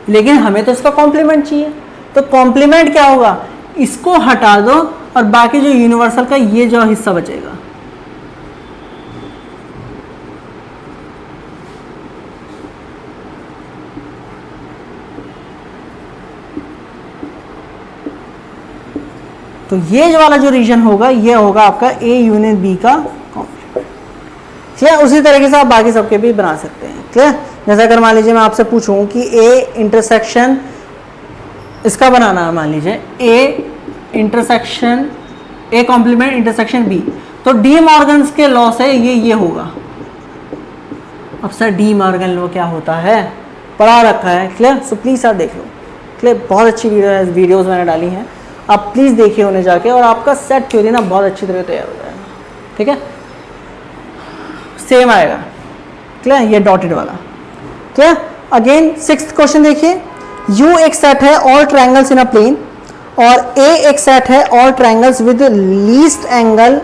Speaker 1: लेकिन हमें तो इसका कॉम्प्लीमेंट चाहिए, तो कॉम्प्लीमेंट क्या होगा, इसको हटा दो और बाकी जो यूनिवर्सल का ये जो हिस्सा बचेगा, तो ये जो वाला जो रीजन होगा ये होगा आपका ए यूनियन बी का कॉम्प्लीमेंट। ठीक, उसी तरीके से आप बाकी सबके भी बना सकते हैं। क्लियर? जैसे अगर मान लीजिए मैं आपसे पूछूं कि ए इंटरसेक्शन इसका बनाना है, मान लीजिए A intersection A complement intersection B, तो डी मॉर्गन्स के लॉ से ये होगा। अब सर डी मॉर्गन लॉ क्या होता है, पढ़ा रखा है। क्लियर? सो प्लीज़ आप देख लो। क्लियर? बहुत अच्छी वीडियोज़ मैंने डाली हैं, आप प्लीज़ देखिए उन्हें जाके, और आपका सेट थ्योरी ना बहुत अच्छी तरह तैयार हो जाएगा। ठीक है, सेम आएगा। क्लियर? ये डॉटेड वाला। क्लियर? अगेन 6th क्वेश्चन देखिए, U एक सेट है all triangles in a plane, और A एक सेट है all triangles with least angle,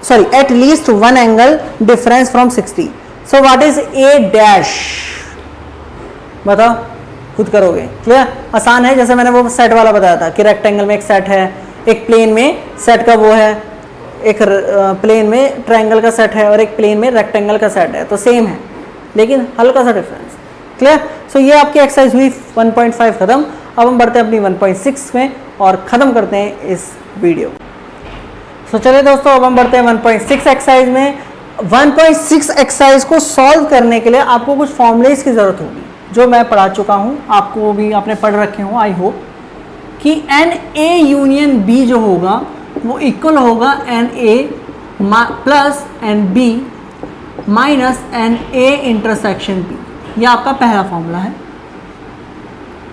Speaker 1: sorry at least 1 angle difference from 60। So what is A dash? बताओ, खुद करोगे। क्लियर, आसान है। जैसे मैंने वो सेट वाला बताया था कि रेक्टेंगल में एक सेट है, एक प्लेन में सेट का वो है, एक प्लेन में ट्रायंगल का सेट है और एक प्लेन में रेक्टेंगल का सेट है, तो सेम है लेकिन हल्का सा डिफरेंस। क्लियर, सो ये आपकी एक्सरसाइज हुई 1.5 खत्म। अब हम बढ़ते हैं अपनी 1.6 में और ख़त्म करते हैं इस वीडियो। सो चलिए दोस्तों, अब हम बढ़ते हैं 1.6 एक्सरसाइज में। 1.6 एक्सरसाइज को सॉल्व करने के लिए आपको कुछ फॉर्मूलेज की ज़रूरत होगी जो मैं पढ़ा चुका हूँ, आपको भी आपने पढ़ रखे हो आई होप, कि एन ए यूनियन बी जो होगा वो इक्वल होगा n A plus n B minus n A intersection B. ये आपका पहला फॉर्मूला है।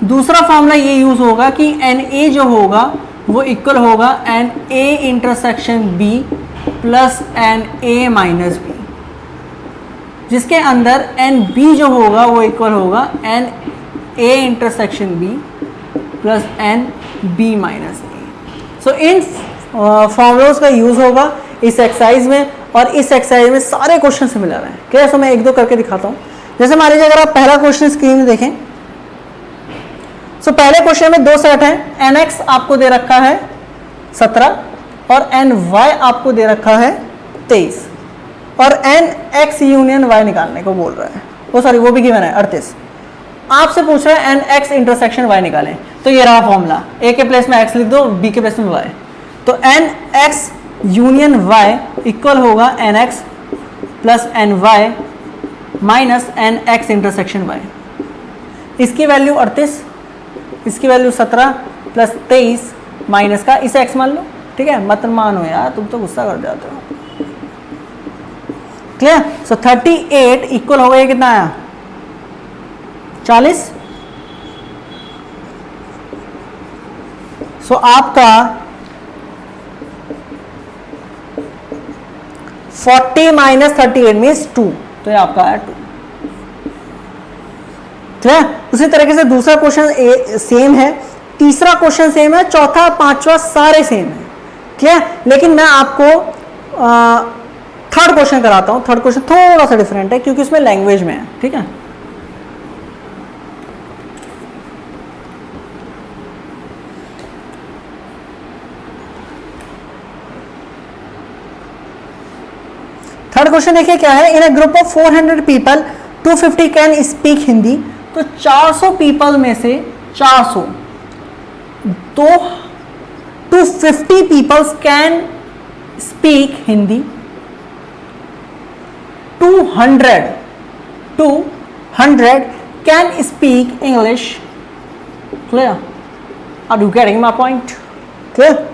Speaker 1: दूसरा फॉर्मूला ये यूज होगा कि एन ए जो होगा वो इक्वल होगा n A intersection B plus n A minus B, जिसके अंदर एन बी जो होगा वो इक्वल होगा n A intersection B plus n B minus A. So इन फॉर्मूलोज का यूज होगा इस एक्सरसाइज में, और इस एक्सरसाइज में सारे क्वेश्चन से मिला रहे हैं। क्या सो मैं एक दो करके दिखाता हूँ। जैसे मान लीजिए अगर आप पहला क्वेश्चन स्क्रीन में देखें, सो पहले क्वेश्चन में दो सेट हैं, एन एक्स आपको दे रखा है 17 और एन वाई आपको दे रखा है 23, और एन एक्स यूनियन वाई निकालने को बोल रहा है। वो सॉरी वो भी गिवन है 38। आपसे पूछ रहा है एन एक्स इंटरसेक्शन वाई निकालें, तो ये रहा फॉर्मूला, ए के प्लेस में एक्स लिख दो, बी के प्लेस में वाई। तो n X union Y equal होगा n X plus n Y minus n X intersection Y. इसकी वैल्यू 38, इसकी वैल्यू 17 प्लस 23 माइनस का इसे एक्स मान लो, ठीक है। मत मानो यार, तुम तो गुस्सा कर जाते हो। क्लियर, सो 38 इक्वल हो गया, कितना आया 40। सो आपका 40 माइनस 38 मीन्स 2, तो ये आपका है 2। क्लियर, उसी तरीके से दूसरा क्वेश्चन सेम है, तीसरा क्वेश्चन सेम है, चौथा पांचवा सारे सेम है। क्लियर, लेकिन मैं आपको थर्ड क्वेश्चन कराता हूं। थर्ड क्वेश्चन थोड़ा सा डिफरेंट है क्योंकि उसमें लैंग्वेज में है, ठीक है। थर्ड क्वेश्चन देखिए क्या है, in a group of 400 people 250 can speak Hindi. तो 400 पीपल में से 400 तो 250 peoples can speak Hindi, 200 can speak English. Clear, are you getting my point? Clear,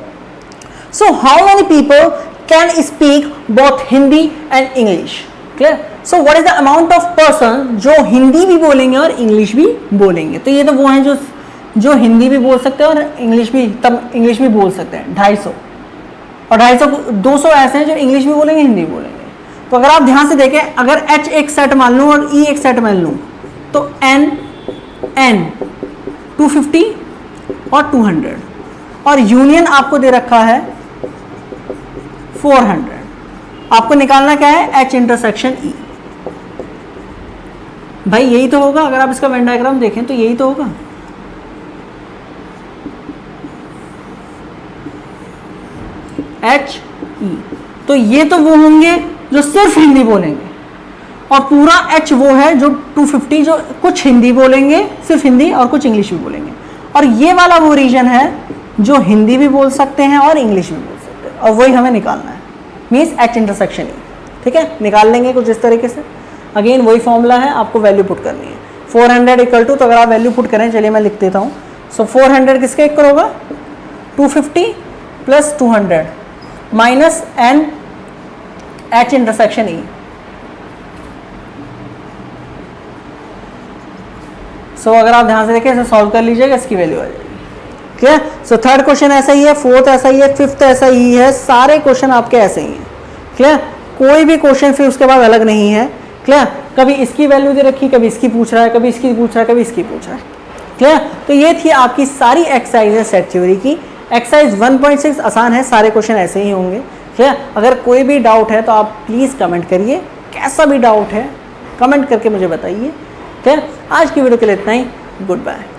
Speaker 1: so how many people can speak both Hindi and English? Clear? So what is the amount of person जो हिंदी भी बोलेंगे और English भी बोलेंगे? तो ये तो वो हैं जो हिंदी भी बोल सकते हैं और इंग्लिश भी बोल सकते हैं। 250 और 250 ऐसे हैं जो इंग्लिश भी बोलेंगे, हिंदी भी बोलेंगे। तो अगर आप ध्यान से देखें, अगर H एक सेट मान लूँ और E एक सेट मान लूँ, तो N 250 और 200, और यूनियन आपको दे रखा है 400। आपको निकालना क्या है, H इंटरसेक्शन E। भाई यही तो होगा, अगर आप इसका वेन डायग्राम देखें तो यही तो होगा। H E, तो ये तो वो होंगे जो सिर्फ हिंदी बोलेंगे, और पूरा H वो है जो 250 जो कुछ हिंदी बोलेंगे, सिर्फ हिंदी, और कुछ इंग्लिश भी बोलेंगे। और ये वाला वो रीजन है जो हिंदी भी बोल सकते हैं और इंग्लिश भी बोल सकते हैं, और वही हमें निकालना है, मीन्स H इंटरसेक्शन E। ठीक है, निकाल लेंगे कुछ इस तरीके से। अगेन वही फॉर्मूला है, आपको वैल्यू पुट करनी है। 400 इक्वल टू, तो अगर आप वैल्यू पुट करें, चलिए मैं लिख देता हूँ। सो 400 किसके इक्वल होगा, 250 plus 200 minus n H intersection E। So अगर आप ध्यान से देखें, इसे सॉल्व कर लीजिएगा, इसकी वैल्यू आ जाएगी। क्लियर, सो थर्ड क्वेश्चन ऐसा ही है, फोर्थ ऐसा ही है, फिफ्थ ऐसा ही है, सारे क्वेश्चन आपके ऐसे ही हैं। क्लियर, कोई भी क्वेश्चन फिर उसके बाद अलग नहीं है। क्लियर, कभी इसकी वैल्यू दे रखी, कभी इसकी पूछ रहा है, कभी इसकी पूछ रहा है, कभी इसकी पूछ रहा है। क्लियर, तो ये थी आपकी सारी एक्सरसाइज है सेट थ्योरी की। एक्सरसाइज 1.6 आसान है, सारे क्वेश्चन ऐसे ही होंगे। क्लियर, अगर कोई भी डाउट है तो आप प्लीज़ कमेंट करिए, कैसा भी डाउट है कमेंट करके मुझे बताइए। ठीक है, आज की वीडियो के लिए इतना ही। Good bye.